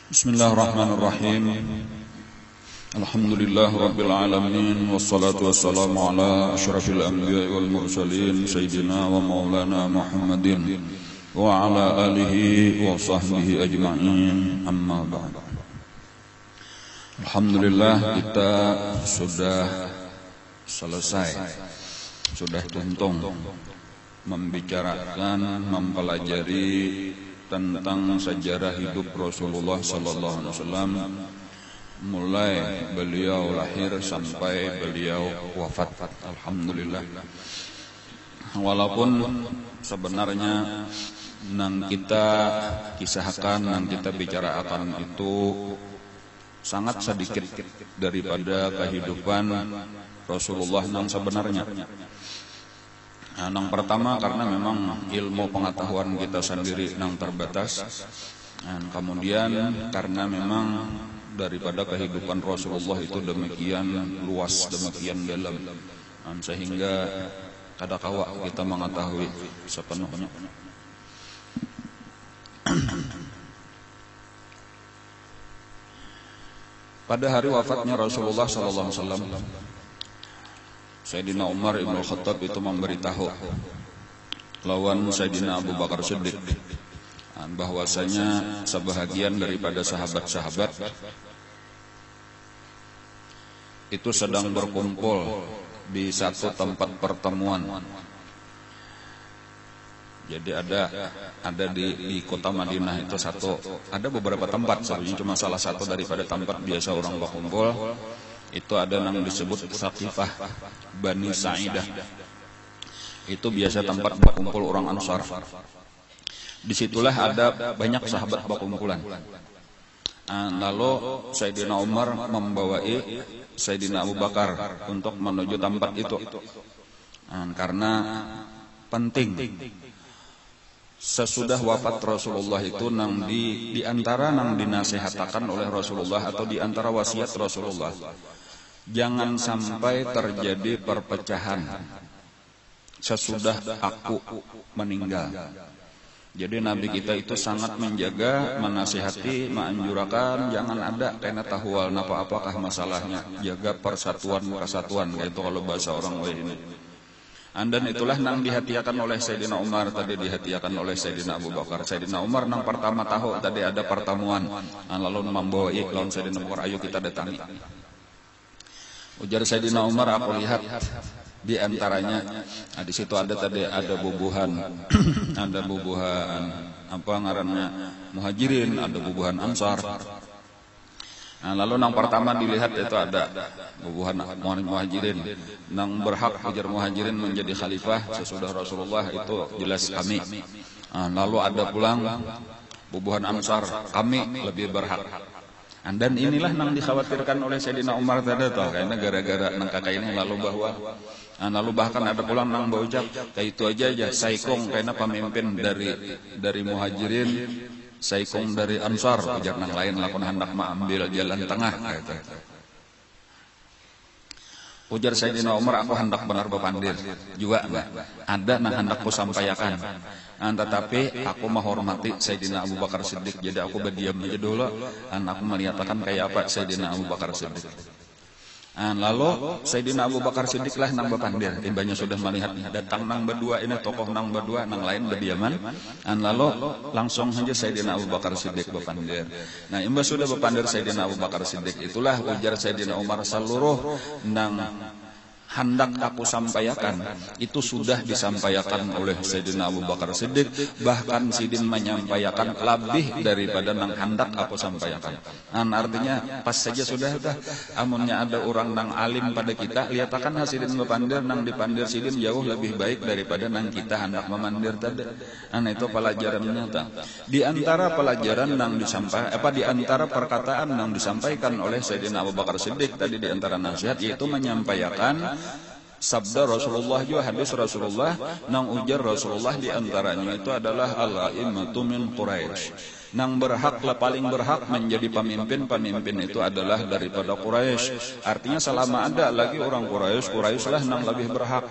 Bismillahirrahmanirrahim. Alhamdulillah rabbil alamin, wassalatu wassalamu ala asyrafil anbiya'i wal mursalin sayyidina wa maulana Muhammadin wa ala alihi wa sahbihi ajma'in, amma ba'd. Alhamdulillah kita sudah selesai, sudah tuntung membicarakan, mempelajari tentang sejarah hidup Rasulullah sallallahu alaihi wasallam, mulai beliau lahir sampai beliau wafat. Alhamdulillah. Walaupun sebenarnya nang kita kisahkan, nang kita bicarakan itu sangat sedikit daripada kehidupan Rasulullah nang sebenarnya. Yang pertama karena memang ilmu pengetahuan kita sendiri yang terbatas, dan kemudian karena memang daripada kehidupan Rasulullah itu demikian luas, demikian dalam, sehingga kadang-kala kita mengetahui sepenuhnya. Pada hari wafatnya Rasulullah sallallahu alaihi wasallam, Sayyidina Umar Ibn Khattab itu memberitahu lawan Sayyidina Abu Bakar Siddiq bahwasanya sebahagian daripada sahabat-sahabat itu sedang berkumpul di satu tempat pertemuan. Jadi ada di kota Madinah itu ada beberapa tempat, sebenarnya cuma salah satu daripada tempat biasa orang berkumpul. Itu ada yang disebut Saqifah Bani Sa'idah. Itu biasa tempat berkumpul orang Ansar. Disitulah ada banyak sahabat berkumpulan. Lalu Sayyidina Umar membawai Sayyidina Abu Bakar untuk menuju tempat itu, karena penting. Sesudah wafat Rasulullah itu nang di antara nang dinasihatakan oleh Rasulullah atau di antara wasiat Rasulullah, jangan sampai terjadi perpecahan sesudah aku meninggal. Jadi Nabi kita itu sangat menjaga, menasihati, menganjurkan jangan ada kena tahual apa-apakah masalahnya, jaga persatuan kesatuan, yaitu kalau bahasa orang lain ini. Dan itulah nang dihatiakan oleh Sayyidina Umar, tadi dihatiakan oleh Sayyidina Abu Bakar. Sayyidina Umar nang pertama tahu tadi ada pertemuan, lalu membawa lawan Sayyidina Abu Bakar, ayo kita datangi. Ujar Sayyidina Umar, aku lihat di antaranya, di situ ada bubuhan, ada bubuhan apa ngarannya Muhajirin, ada bubuhan Ansar. Lalu yang pertama dilihat itu ada bubuhan Muhajirin, yang berhak ujar Muhajirin menjadi khalifah sesudah Rasulullah itu jelas kami. Lalu ada pulang bubuhan Ansar, kami lebih berhak. Dan inilah yang dikhawatirkan oleh Sayyidina Umar tadi tuh, karena gara-gara nang kakak ini lalu bahkan ada pulang nang berucap kayak itu aja saikong karena pemimpin dari Muhajirin, saikong dari Ansar, ujar nang lain lakon hendak mengambil jalan tengah gitu. Ujar Sayyidina Umar, aku hendak benar bepandir juga ada nang hendak ku sampaikan, tetapi aku menghormati Sayyidina Abu Bakar Siddiq, jadi aku berdiam aja dulu, dan aku melihatkan kayak apa Sayyidina Abu Bakar Siddiq. Lalu Sayyidina Abu Bakar Siddiq lah nang bepandir, timbanya sudah melihat datang nang berdua ini tokoh nang berdua, nang lain berdiaman, lalu langsung saja Sayyidina Abu Bakar Siddiq bepandir. Nah, imba sudah bepandir Sayyidina Abu Bakar Siddiq, itulah ujar Sayyidina Umar, seluruh nang hendak aku sampaikan itu sudah disampaikan oleh Sayyidina Abu Bakar Siddiq, bahkan Sidin menyampaikan lebih daripada nang hendak aku sampaikan. Artinya pas saja sudah amunnya ada orang nang alim pada kita, lihatkan Sidin memandir nang dipandir Sidin jauh lebih baik daripada nang kita hendak memandir tadi. Itu pelajarannya di antara pelajaran nang disampaikan di antara perkataan nang disampaikan oleh Sayyidina Abu Bakar Siddiq tadi, di antara nasihat yaitu menyampaikan sabda Rasulullah juga, hadis Rasulullah nang ujar Rasulullah di antaranya itu adalah al-a'immatu min Quraisy, nang berhak paling berhak menjadi pemimpin itu adalah daripada Quraisy. Artinya selama ada lagi orang Quraisy lah nang lebih berhak.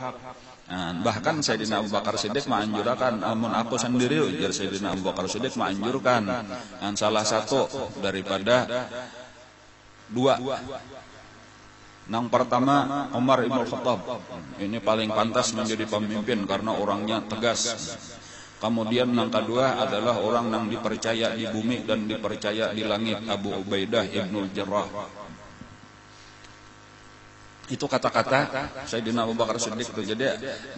Bahkan Sayyidina Abu Bakar Siddiq menganjurkan, namun aku sendiri ujar Sayyidina Abu Bakar Siddiq menganjurkan salah satu daripada dua. Yang pertama Umar Ibn Khattab, ini paling pantas menjadi pemimpin karena orangnya tegas. Kemudian yang kedua adalah orang yang dipercaya di bumi dan dipercaya di langit, Abu Ubaidah Ibnul Jarrah. Itu kata-kata Sayyidina Abu Bakar Siddiq itu. Jadi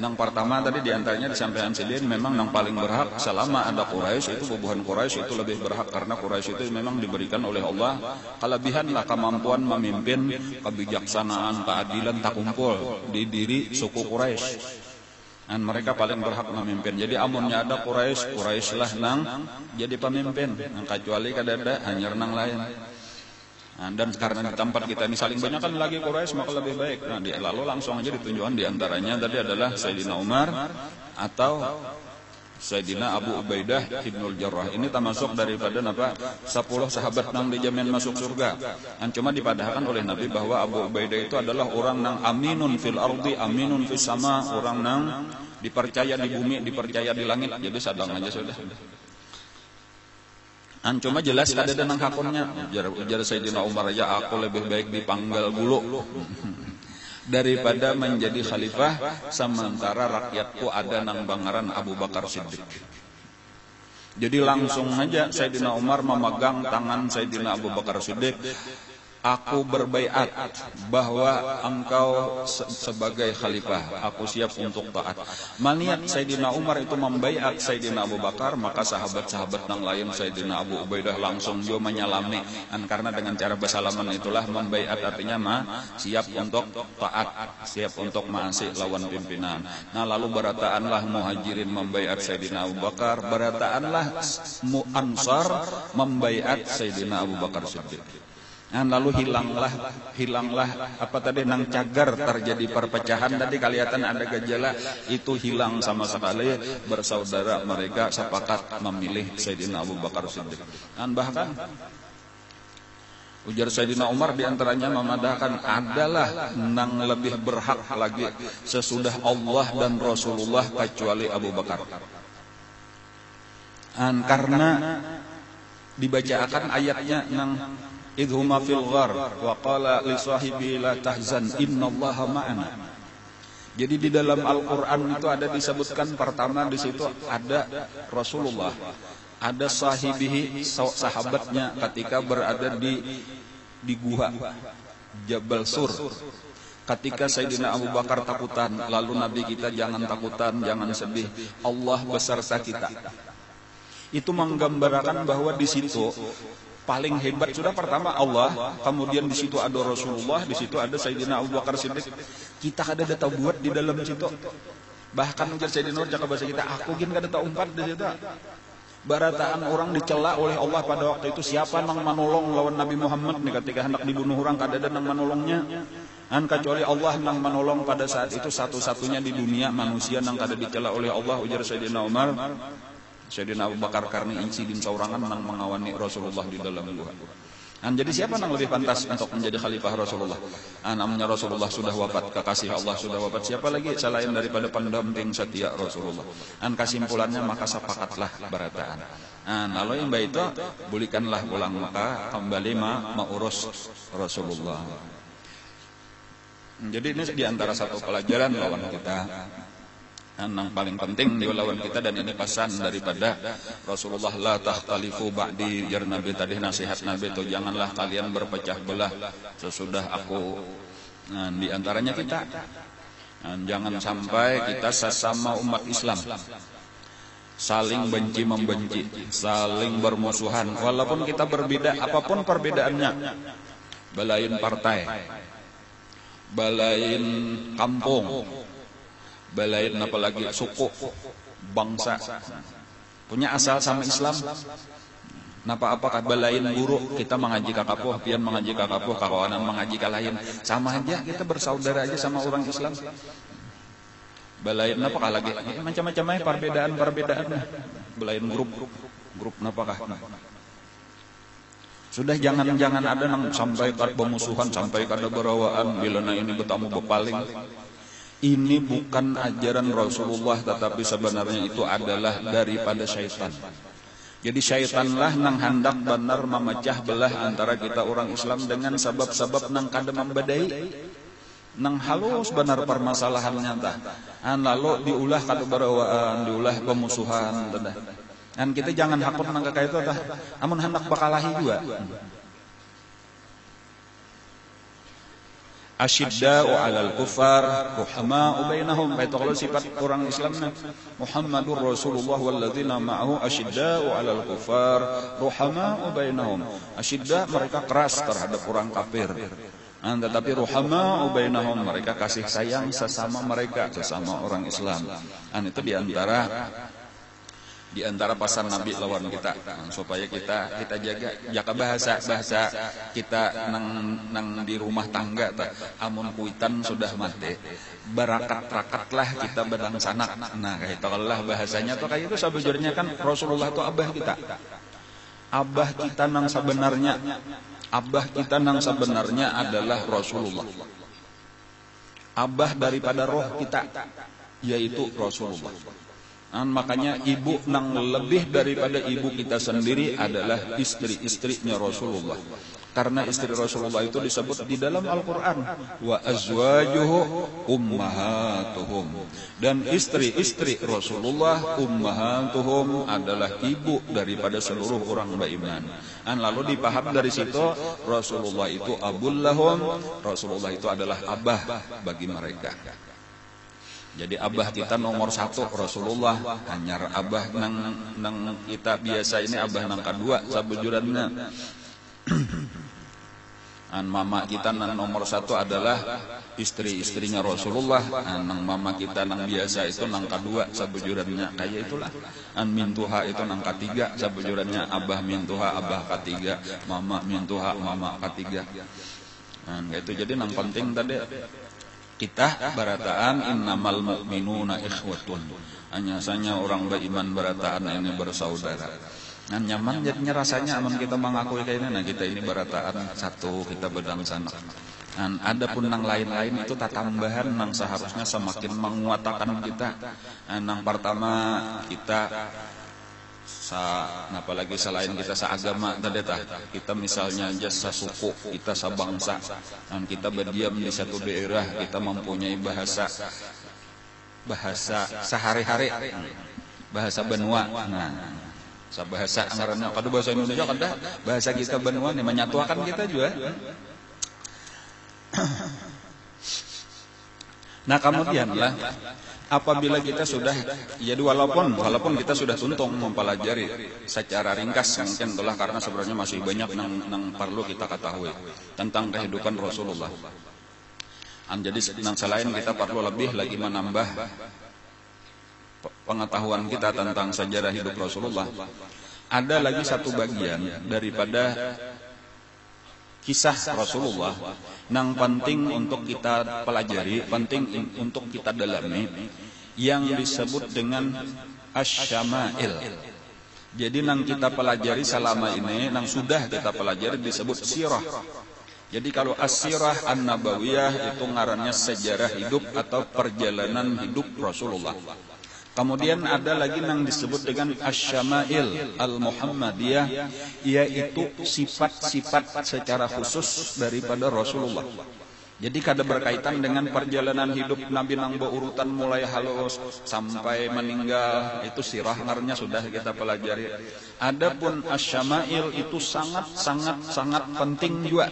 yang pertama tadi diantaranya disampaikan Sidin, memang yang paling berhak selama ada Quraisy itu bubuhan Quraisy itu lebih berhak karena Quraisy itu memang diberikan oleh Allah kelebihanlah kemampuan memimpin, kebijaksanaan, keadilan tak kumpul di diri suku Quraisy. Dan mereka paling berhak memimpin. Jadi amunnya ada Quraisy, Quraisylah nang jadi pemimpin. Kecuali kadada hanya nang lain. Dan karena di tempat kita ini saling banyak kan lagi Quraisy maka lebih baik. Lalu langsung aja ditunjukkan diantaranya tadi adalah Sayyidina Umar atau Sayyidina Abu Ubaidah Ibnul Jarrah. Ini termasuk daripada 10 sahabat yang dijamin masuk surga. Dan cuma dipadahkan oleh Nabi bahwa Abu Ubaidah itu adalah orang yang aminun fil ardi, aminun fis sama, orang yang dipercaya di bumi, dipercaya di langit. Jadi sadang aja sudah. Cuma jelas ada nang hakunnya. Ujar Sayyidina Umar aja, aku lebih baik dipanggal dulu daripada menjadi khalifah sementara rakyatku ada nang bangaran Abu Bakar Siddiq. Jadi langsung aja Sayyidina Umar memegang tangan Sayyidina Abu Bakar Siddiq. Aku berbaiat bahwa engkau sebagai khalifah, aku siap untuk taat. Maniat Sayyidina Umar itu membaiat Sayyidina Abu Bakar, maka sahabat-sahabat yang lain Sayyidina Abu Ubaidah langsung juga menyalami. Karena dengan cara bersalaman itulah membaiat, artinya siap untuk taat, siap untuk maasi lawan pimpinan. Lalu berataanlah Muhajirin membaiat Sayyidina Abu Bakar, berataanlah Ansar membaiat Sayyidina Abu Bakar Siddiq. Lalu hilanglah apa tadi nang cagar terjadi perpecahan tadi kelihatan ada gejala itu hilang sama sekali. Bersaudara mereka sepakat memilih Sayyidina Abu Bakar Siddiq. Dan bahkan ujar Sayyidina Umar diantaranya memadahkan adalah nang lebih berhak lagi sesudah Allah dan Rasulullah kecuali Abu Bakar. Karena dibacakan ayatnya nang idhuma fil ghar wa qala li sahibi la tahzan innallaha ma'ana. Jadi di dalam Al-Qur'an itu ada disebutkan pertama di situ ada Rasulullah, ada sahibihi sahabatnya ketika berada di gua Jabal Sur. Ketika Sayyidina Abu Bakar takutan, lalu Nabi kita jangan takutan, jangan sedih, Allah beserta kita. Itu menggambarkan bahwa di situ paling hebat sudah pertama Allah, kemudian di situ ada Rasulullah, di situ ada Sayyidina Abu Bakar Siddiq. Kita kada tahu buat di dalam situ. Bahkan ujar Sayyidina Nur cakap bahasa kita, aku gin kada tahu umpat di situ. Barataan orang dicela oleh Allah pada waktu itu, siapa nang menolong lawan Nabi Muhammad nih ketika hendak dibunuh orang, kada ada nang menolongnya. Kecuali Allah nang menolong pada saat itu, satu-satunya di dunia manusia nang kada dicela oleh Allah, ujar Sayyidina Umar. Sayyidina Abu Bakar karena insiden saurangan nang mengawani Rasulullah di dalam gua. Jadi siapa yang lebih pantas untuk menjadi khalifah Rasulullah? Namanya Rasulullah sudah wafat, kekasih Allah sudah wafat. Siapa lagi selain daripada pendamping setia Rasulullah? Kesimpulannya maka sepakatlah berataan. Lalu yang baik itu bolehkanlah ulang maka kembali mengurus Rasulullah. Jadi ini diantara satu pelajaran lawan kita. Yang paling penting di lawan kita, dan ini pesan daripada Rasulullah, la takhtalifu ba'di, jar Nabi tadi nasihat Nabi itu, janganlah kalian berpecah belah sesudah aku. Di antaranya kita, jangan sampai kita sesama umat Islam saling benci membenci, saling bermusuhan, walaupun kita berbeda apapun perbedaannya, belain partai, belain kampung, belain apalagi suku, bangsa, punya asal sama Islam. Apakah belain guru, kita mengaji kakapuh, pian mengaji kakapuh, kawanan mengaji kalahin, sama aja kita bersaudara aja sama orang Islam. Belain apakah lagi macam-macam aja perbedaan, belain grup apakah. Sudah jangan ada nang sampai kad pemusuhan, sampai kada berawaan, bila na ini bertamu bepaling. ini bukan ajaran Rasulullah, tetapi sebenarnya itu adalah daripada syaitan. Jadi syaitanlah nang hendak benar memecah belah antara kita orang Islam dengan sebab-sebab nang kada membadai, nang halus benar permasalahannya tah. Lalu diulah kada barawaan, diulah pemusuhan tah. Dan kita jangan hakut nang kakak itu tah. Amun hendak bakalahi juga. Asyidda'u 'alal kuffar ruhama'u bainahum. Itu kalau sifat orang Islamnya Muhammadur Rasulullah walladzina ma'ahu asyidda'u 'alal kuffar ruhama'u bainahum. Asyidda mereka keras terhadap orang kafir. Tetapi ruhama'u bainahum mereka kasih sayang sesama mereka, sesama orang Islam. Itu di antara pasan Nabi lawan kita, supaya kita jaga bahasa kita nang di rumah tangga ta. Amun kuitan sudah mati barakat-rakatlah kita bedang sanak. Nah kayak itu lah bahasanya tuh kayak itu. Sebujurnya kan Rasulullah tuh abah kita nang sebenarnya adalah Rasulullah. Abah daripada roh kita yaitu Rasulullah. Makanya ibu nang lebih daripada ibu kita sendiri adalah istri-istrinya Rasulullah. Karena istri Rasulullah itu disebut di dalam Al-Quran wa azwajuhu ummahatuhum. Dan istri-istri Rasulullah ummahatuhum adalah ibu daripada seluruh orang beriman. Lalu dipaham dari situ Rasulullah itu abul lahum, Rasulullah itu adalah abah bagi mereka. Jadi abah kita nomor satu Rasulullah. Hanya abah nang kita biasa ini abah nang kedua sabujurannya. Mama kita nang nomor satu adalah istri-istrinya Rasulullah. Nang mama kita nang biasa itu nang kedua sabujurannya. Kayak itulah. Mintuha itu nang ketiga sabujurannya. Abah mintuha abah ketiga, mama mintuha mama ketiga. Itu jadi nang penting tadi kita barataan innamal mu'minuna ikhwatun. Hanya orang beriman barataan ini bersaudara. Nyaman jadinya rasanya aman kita mengakui kayak ini. Kita ini barataan satu, kita bedang sana. Adapun nang lain-lain itu tambahan nang seharusnya semakin menguatkan kita. Nang pertama kita apalagi selain kita seagama tadi tah, kita misalnya aja sasuku, kita sabangsa, dan kita berdiam di satu daerah, kita mempunyai bahasa sehari-hari, bahasa benua. Bahasa anggarannya kada bahasa Indonesia kada, bahasa kita benua nih menyatukan kita juga. Nah kemudian lah apabila kita sudah, jadi walaupun kita sudah tuntung mempelajari secara ringkas mungkin itulah karena sebenarnya masih banyak yang perlu kita ketahui tentang kehidupan Rasulullah. Jadi selain kita perlu lebih lagi menambah pengetahuan kita tentang sejarah hidup Rasulullah, ada lagi satu bagian daripada kisah Rasulullah yang penting untuk kita pelajari, penting untuk kita dalami, yang disebut dengan asy-syama'il. Jadi yang kita pelajari selama ini, yang sudah kita pelajari disebut sirah. Jadi kalau as-sirah an-nabawiyah itu ngarannya sejarah hidup atau perjalanan hidup Rasulullah. Kemudian ada lagi yang disebut dengan asy-syama'il al-Muhammadiyah, yaitu sifat-sifat secara khusus daripada Rasulullah. Jadi kada berkaitan dengan perjalanan hidup Nabi nang berurutan mulai halus sampai meninggal, itu sirah ngarannya sudah kita pelajari. Adapun asy-syama'il itu sangat penting juga.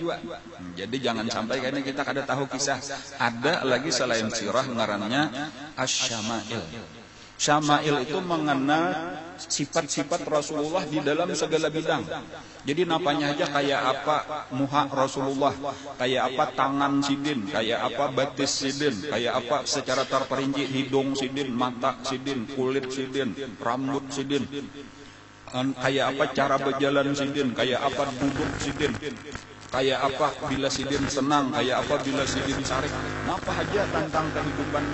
Jadi jangan sampai kayaknya kita kada tahu kisah. Ada lagi selain sirah ngarannya asy-syama'il. Syama'il itu mengenal sifat-sifat Rasulullah di dalam segala bidang. Jadi napanya aja kayak apa muha Rasulullah, kayak apa tangan sidin, kayak apa batis sidin, kayak apa secara terperinci hidung sidin, mata sidin, kulit sidin, rambut sidin, kayak apa cara berjalan sidin, kayak apa duduk sidin, kayak apa bila sidin senang, kayak apa bila sidin sarik. Apa aja tentang kehidupan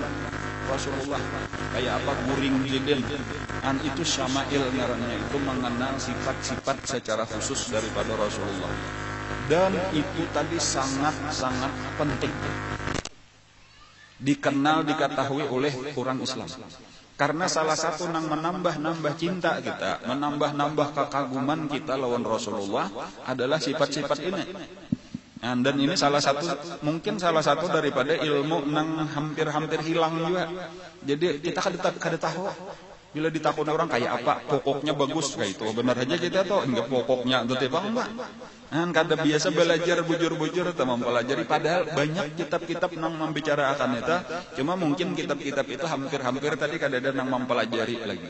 Rasulullah, kayak apa guring sidin. Itu syama'il ngarannya, itu mengenal sifat-sifat secara khusus daripada Rasulullah. Dan itu tadi sangat penting. dikenal diketahui oleh orang Islam. Karena salah satu nang menambah-nambah cinta kita, menambah-nambah kekaguman kita lawan Rasulullah adalah sifat-sifat ini. Dan ini mungkin salah satu daripada ilmu nang hampir-hampir hilang juga. Jadi kita kada tahu bila ditakuni orang kayak apa, pokoknya bagus kayak itu. Benar aja kita tahu enggak pokoknya itu teh enggak. Kada biasa belajar bujur-bujur atau mempelajari, padahal banyak kitab-kitab nang membicarakan itu. Cuma mungkin kitab-kitab itu hampir-hampir tadi kada ada nang mempelajari lagi.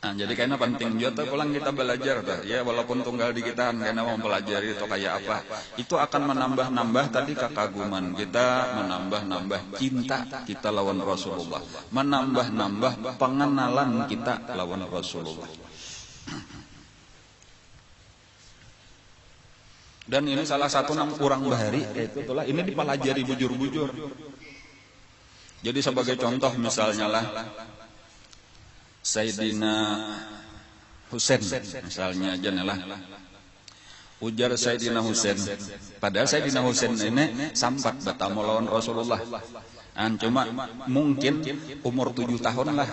Jadi kayaknya penting juga pulang kita belajar ya, walaupun tunggal di kita kayaknya mempelajari itu kayak apa. Itu akan menambah-nambah tadi kekaguman kita, menambah-nambah cinta kita lawan Rasulullah, menambah-nambah pengenalan kita lawan Rasulullah. Dan ini salah satu nang kurang bahari, yaitu itulah ini dipelajari bujur-bujur. Jadi sebagai contoh misalnya lah Sayyidina Husain misalnya janalah ujar Sayyidina Husain, padahal Sayyidina Husain ini sampat batamu lawan Rasulullah. Cuma mungkin umur 7 tahun lah,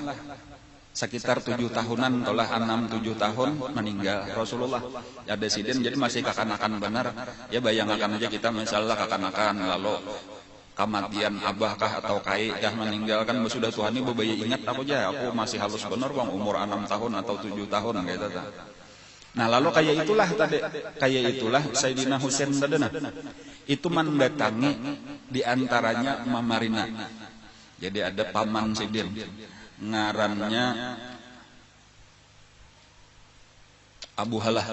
sekitar 7 tahunan atau 6-7 tahun meninggal Rasulullah. Ada sidin jadi masih kakanakan benar. Ya bayangkan aja kita misalnya kakanakan lalu kematian abah kah atau kai kah meninggalkan sudah Tuhan ini bebayi ingat apa aja aku masih halus benar bang umur 6 tahun atau 7 tahun kayak gitu. Nah lalu kayak itulah Sayyidina Husain sadana itu mendatangi diantaranya Mamarina. Jadi ada paman sidin ngarannya Abu Halah.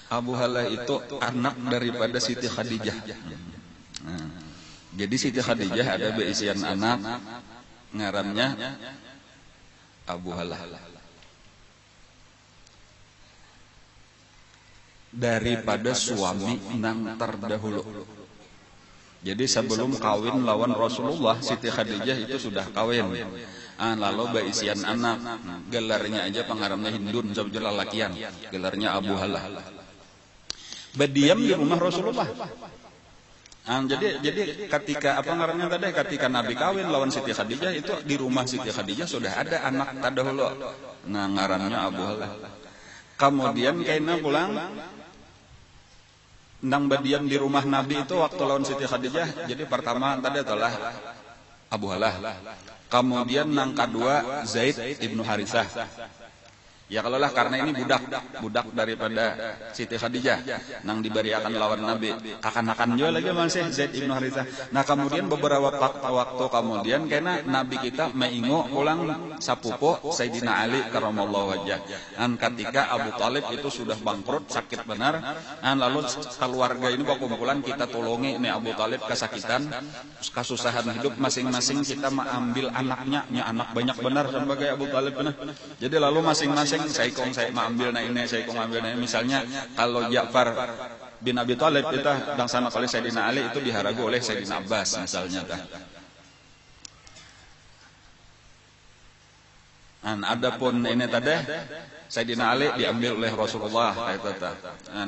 Abu Halah itu anak daripada Siti Khadijah. Jadi Siti Khadijah ada beisian anak ngarannya Abu Halah. Daripada suami nang terdahulu. Jadi sebelum kawin lawan Rasulullah, Siti Khadijah itu sudah kawin. Lalu beisian anak, gelarnya aja pengaramnya Hindun, sebetulnya lalakian, gelarnya Abu Halah. Berdiam di rumah Rasulullah. Jadi ketika ketika Nabi kawin lawan Siti Khadijah itu di rumah Siti Khadijah sudah ada anak terdahulu. Nah ngarannya Abu Halah. Kemudian kena pulang nang berdiam di rumah Nabi itu waktu lawan Siti Khadijah. Jadi pertama tadi adalah Abu Halah. Kemudian nang kedua Zaid ibnu Harithah. Ya kalau lah karena ini budak daripada Siti Khadijah nang diberiakan lawan Nabi, kakanakan juga lagi masih Zaid ibnu Harithah. Nah kemudian beberapa waktu kemudian karena Nabi kita mengingo ulang sapupo Sayyidina Ali karramallahu wajhah. Ketika Abu Talib itu sudah bangkrut sakit benar, lalu keluarga ini berkumpulan kita tolongi ini Abu Talib kesakitan, kesusahan hidup masing-masing kita mengambil anaknya, anak banyak benar sebagai Abu Talib benar. Jadi lalu masing-masing saya mengambil ini, saya mengambil ini. Misalnya kalau Ja'far bin Abi Thalib itu dangsana oleh Sayyidina Ali itu diharagu oleh Sayyidina Abbas misalnya. Adapun ini tadi Sayyidina Ali diambil oleh Rasulullah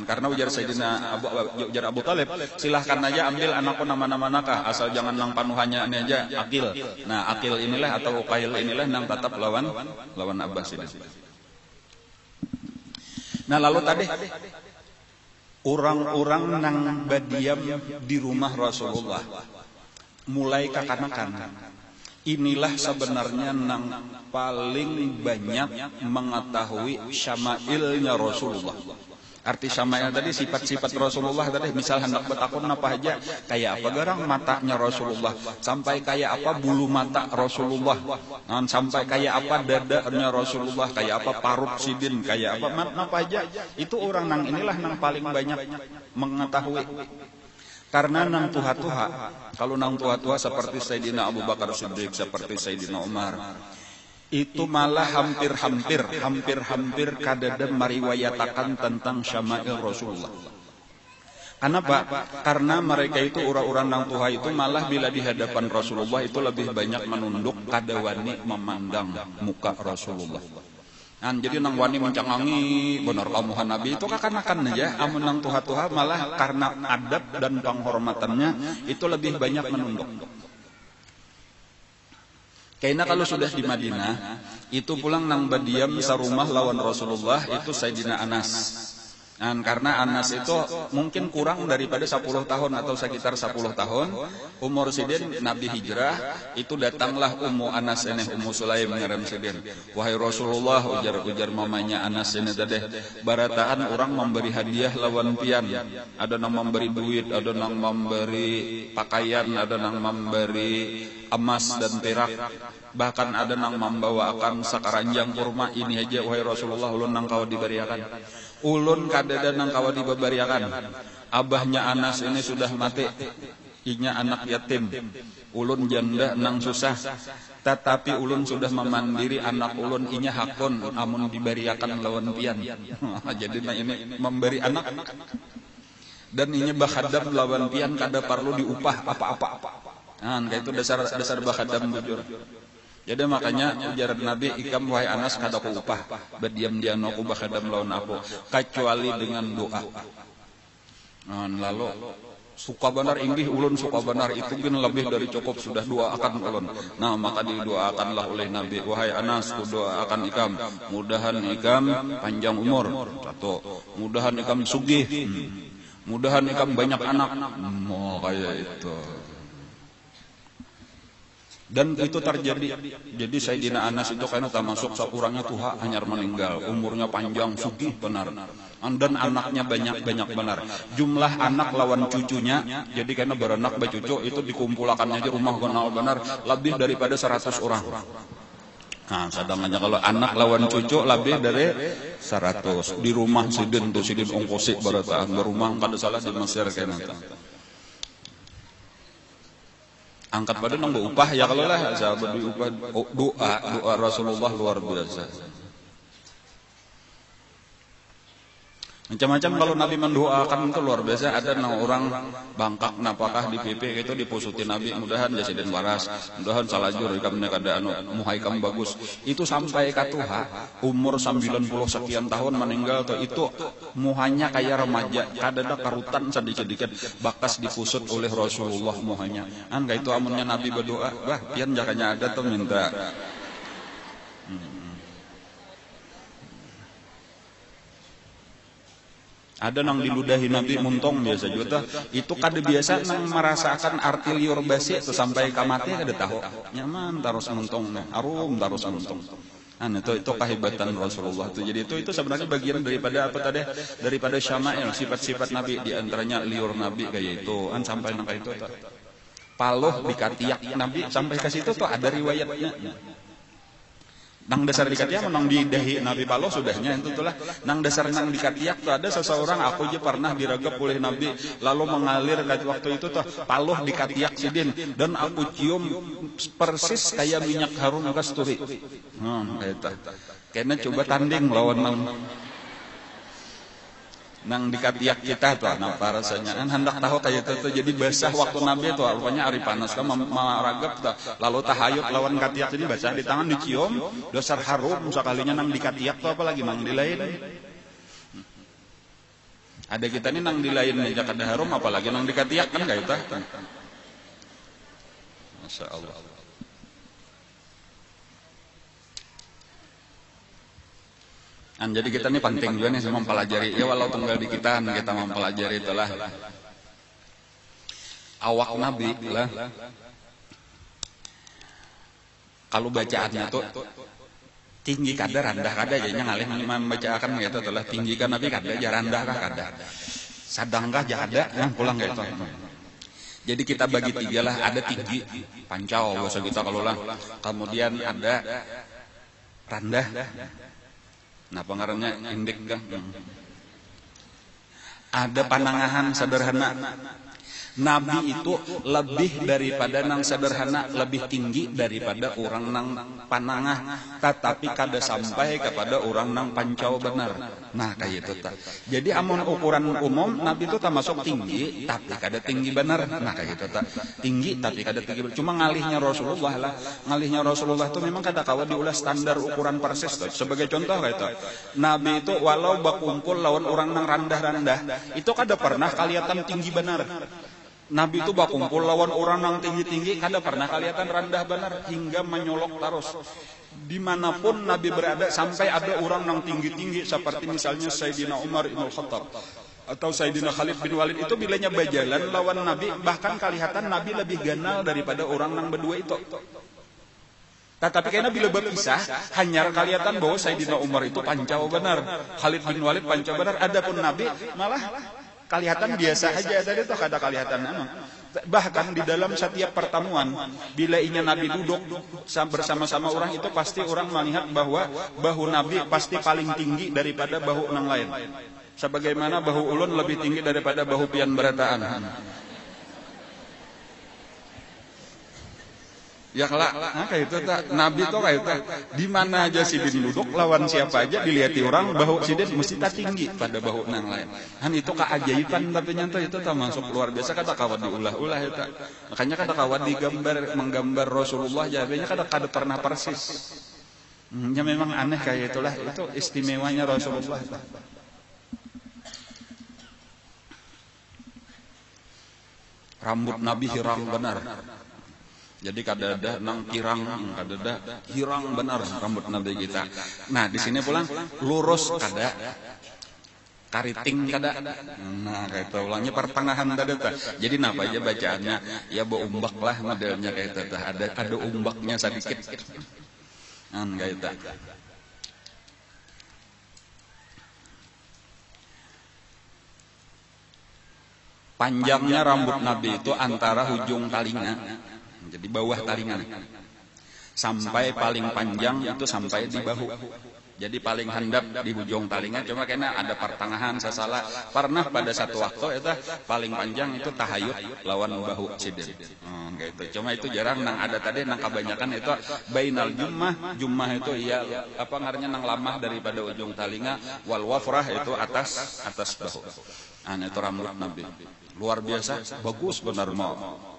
karena ujar Abu Thalib, silahkan aja ambil anakku nama-nama nakah asal jangan nang panuhannya ini aja Akil. Nah Akil inilah atau Uqail inilah nang tetap lawan Abbas ini. Nah lalu tadi orang-orang nang berdiam di rumah Rasulullah mulai kakanakan. Inilah sebenarnya nang paling banyak mengetahui syama'ilnya Rasulullah. Arti syama'il tadi sifat-sifat Rasulullah tadi, misal hendak bertakun apa aja, kayak apa garang matanya Rasulullah, sampai kayak apa bulu mata Rasulullah, sampai kayak apa dadanya Rasulullah, kayak apa parut sidin, kayak apa aja. Itu orang nang inilah nang paling banyak mengetahui. Karena nang tuha-tuha, kalau nang tuha-tuha seperti Sayyidina Abu Bakar Siddiq, seperti Sayyidina Umar, itu malah hampir kadada meriwayatakan tentang syama'il Rasulullah. Kenapa? Karena mereka itu orang-orang nang tuha itu malah bila di hadapan Rasulullah itu lebih banyak menunduk kadawani memandang muka Rasulullah. Jadi nang wani mencangangi benar kamuhan Nabi itu kakanakan aja, amun nang tuha-tuha malah karena adab dan penghormatannya itu lebih banyak menunduk. Karena kalau sudah di Madinah itu pulang nang badiam sarumah lawan Rasulullah itu Sayyidina Anas. Karena Anas itu mungkin kurang daripada 10 tahun atau sekitar 10 tahun umur sidin Nabi hijrah, itu datanglah Ummu Anas ini, Ummu Sulaim ngaran sidin. Wahai Rasulullah, ujar mamanya Anas ini tadi, barataan orang memberi hadiah lawan pian, ada nang memberi duit, ada nang memberi pakaian, ada nang memberi emas dan perak, bahkan ada nang membawakan sakaranjang kurma. Ini aja wahai Rasulullah, ulun nang kau diberiakan. Ulun kadada nang kawa dibabariakan. Abahnya Anas ini sudah mati, inya anak yatim. Ulun janda nang susah, tetapi ulun sudah memandiri anak ulun, inya hakun amun dibariakan lawan pian. Jadi ini memberi anak dan inya bakhadam lawan pian kada perlu diupah apa-apa. Kayak itu dasar bakhadam bujur. Jadi makanya ujar Nabi, ikam wahai Anas kada ku upah, berdiam diam aku bakhadam lawan aku, kecuali dengan doa. Lalu suka benar inggih ulun suka benar itu gin lebih dari cukup, sudah doakan ulun. Nah maka didoakanlah oleh Nabi, wahai Anas ku doakan ikam, mudahan ikam panjang umur, satu, mudahan ikam sugih, mudahan ikam banyak anak. Kayak itu. Dan itu terjadi. Jadi Sayyidina Anas itu karena termasuk seorangnya tuha hanyar meninggal, umurnya panjang, sugih benar, dan anaknya banyak benar. Jumlah anak lawan cucunya, jadi karena beranak bacucu itu dikumpulkan aja rumah kenal benar lebih daripada 100 orang. Sedangkan kalau anak lawan cucu lebih dari 100. Di rumah sidin tuh sidin ongkosik barataan berumah kada salah di Mesir kena. Angkat pada nang upah ya kalau lah sahabat diupah, doa Rasulullah luar biasa. Macam-macam kalau Nabi mendoakan itu luar biasa. Ada nang orang bangkak napakah di PP itu dipusuti Nabi, mudahan jasiden waras, mudahan salajur ikam kada anu muhaikam bagus. Itu sampai katuha umur 90 sekian tahun meninggal tuh, itu muhanya kayak remaja, kadada karutan sedikit-sedikit bakas dipusut oleh Rasulullah muhanya. Kayak itu amunnya Nabi berdoa, wah pian jakanya ada tuh minta. Ada nang diludahi Nabi muntong biasa juga itu kada biasa nang merasakan arti liur basi itu sampai kamati kada tahu nyaman terus muntong arum terus muntong. Itu kehebatan Rasulullah itu. Jadi itu sebenarnya bagian daripada apa tadi, daripada syama'il, sifat-sifat Nabi, di antaranya liur Nabi kayak itu sampai nang kayak itu paloh dikatiak Nabi sampai ke situ tuh ada riwayatnya. Nang dasar dikatiak nang di dahi Nabi paloh sudahnya itu tuh lah. Nang dasar nang dikatiak tuh ada seseorang aku aja pernah diragap oleh Nabi lalu mengalir waktu itu tuh paloh dikatiak sidin dan aku cium persis kayak minyak harum kasturi. Karena coba tanding lawan nang dikatiak kita tuh apa rasanya hendak tahu kayak itu tuh. Jadi basah waktu Nabi tuh rupanya hari panas kan maragap tuh lalu tahayut lawan katiak jadi basah di tangan dicium dasar harum sekalinya nang dikatiak tuh apalagi nang di lain. Ada kita nih nang di lain aja kada harum apalagi nang dikatiak kan kayak itu. Masya Allah. Jadi kita ini penting juga nih mempelajari, ya walau tunggal di kita mempelajari itulah awak Nabi lah. Kalau bacaannya tuh tinggi kada rendah kada aja ngalih membacakan gitu telah tinggi kan Nabi kada aja rendah kah kada sadangkah jada yang pulang gitu. Jadi kita bagi tiga lah, ada tinggi pancau bahasa kita kalau lah, kemudian ada rendah. Nah pengarannya indek kan. Ada panangahan sederhana Nabi itu lebih daripada nang sederhana, lebih tinggi daripada orang nang panangah, tetapi kada sampai kepada orang nang pancau benar. Nah kayak itu tak. Jadi amun ukuran umum Nabi itu termasuk tinggi, tapi kada tinggi benar. Nah kayak itu tak. Tinggi tapi kada tinggi benar. Cuma ngalihnya Rasulullah lah. Ngalihnya Rasulullah itu memang kada kawa diulah standar ukuran persis. Tak. Sebagai contoh kayak itu, Nabi itu walau bakumpul lawan orang nang randah-randah, itu kada pernah kelihatan tinggi benar. Nabi itu bakumpul lawan orang yang tinggi-tinggi, kada pernah kelihatan rendah benar, hingga menyolok terus. Dimanapun Nabi berada, sampai ada orang yang tinggi-tinggi, seperti misalnya Sayyidina Umar Ibn Khattab, atau Sayyidina Khalid bin Walid, itu bilanya berjalan lawan Nabi, bahkan kelihatan Nabi lebih ganal daripada orang yang berdua itu. Tetapi karena bila berpisah, hanya kelihatan bahwa Sayyidina Umar itu pancau benar, Khalid bin Walid pancau benar, adapun Nabi malah kelihatan biasa aja tadi itu kada kelihatan emang. Bahkan di dalam setiap pertemuan, bila ingin Nabi duduk bersama-sama orang itu pasti orang melihat bahwa bahu Nabi pasti paling tinggi daripada bahu orang lain. Sebagaimana bahu ulun lebih tinggi daripada bahu pian berataan. Ya kelak, nah kayak itu tak. Nabi tuh kayak itu. Di mana aja sidin duduk, lawan siapa aja dilihati orang, bahu sidin mesti tak tinggi pada bahu nang lain. Han itu keajaiban tapi nyata itu tak masuk luar biasa, kata kawan diulah-ulah itu. Makanya kata kawan menggambar Rasulullah jawabnya kada pernah persis. Ya memang aneh kayak itulah, itu istimewanya Rasulullah. Rambut Nabi hirang benar. Jadi kadada nang kirang, kadada hirang benar rambut Nabi kita. Nah di sini pulang lurus kada, kariting kada. Nah kayak itu ulangnya pertengahan kada. Jadi napa aja bacaannya ya umbak lah modelnya kayak itu. Ada umbaknya sedikit. Kayak itu. Panjangnya rambut Nabi itu antara ujung talinga. Jadi bawah talingan sampai paling panjang itu sampai di bahu. Jadi paling handap di ujung talingan, cuma karena ada pertengahan sasalah. Pernah pada satu waktu itu paling panjang itu tahayut lawan bahu sidin. Gitu. Cuma itu jarang nang ada tadi nang kebanyakan itu bainal jummah itu ya apa ngarannya nang lamah daripada ujung talinga, wal wafrah itu atas bahu. Itu rambut Nabi. Luar biasa, bagus benar mau.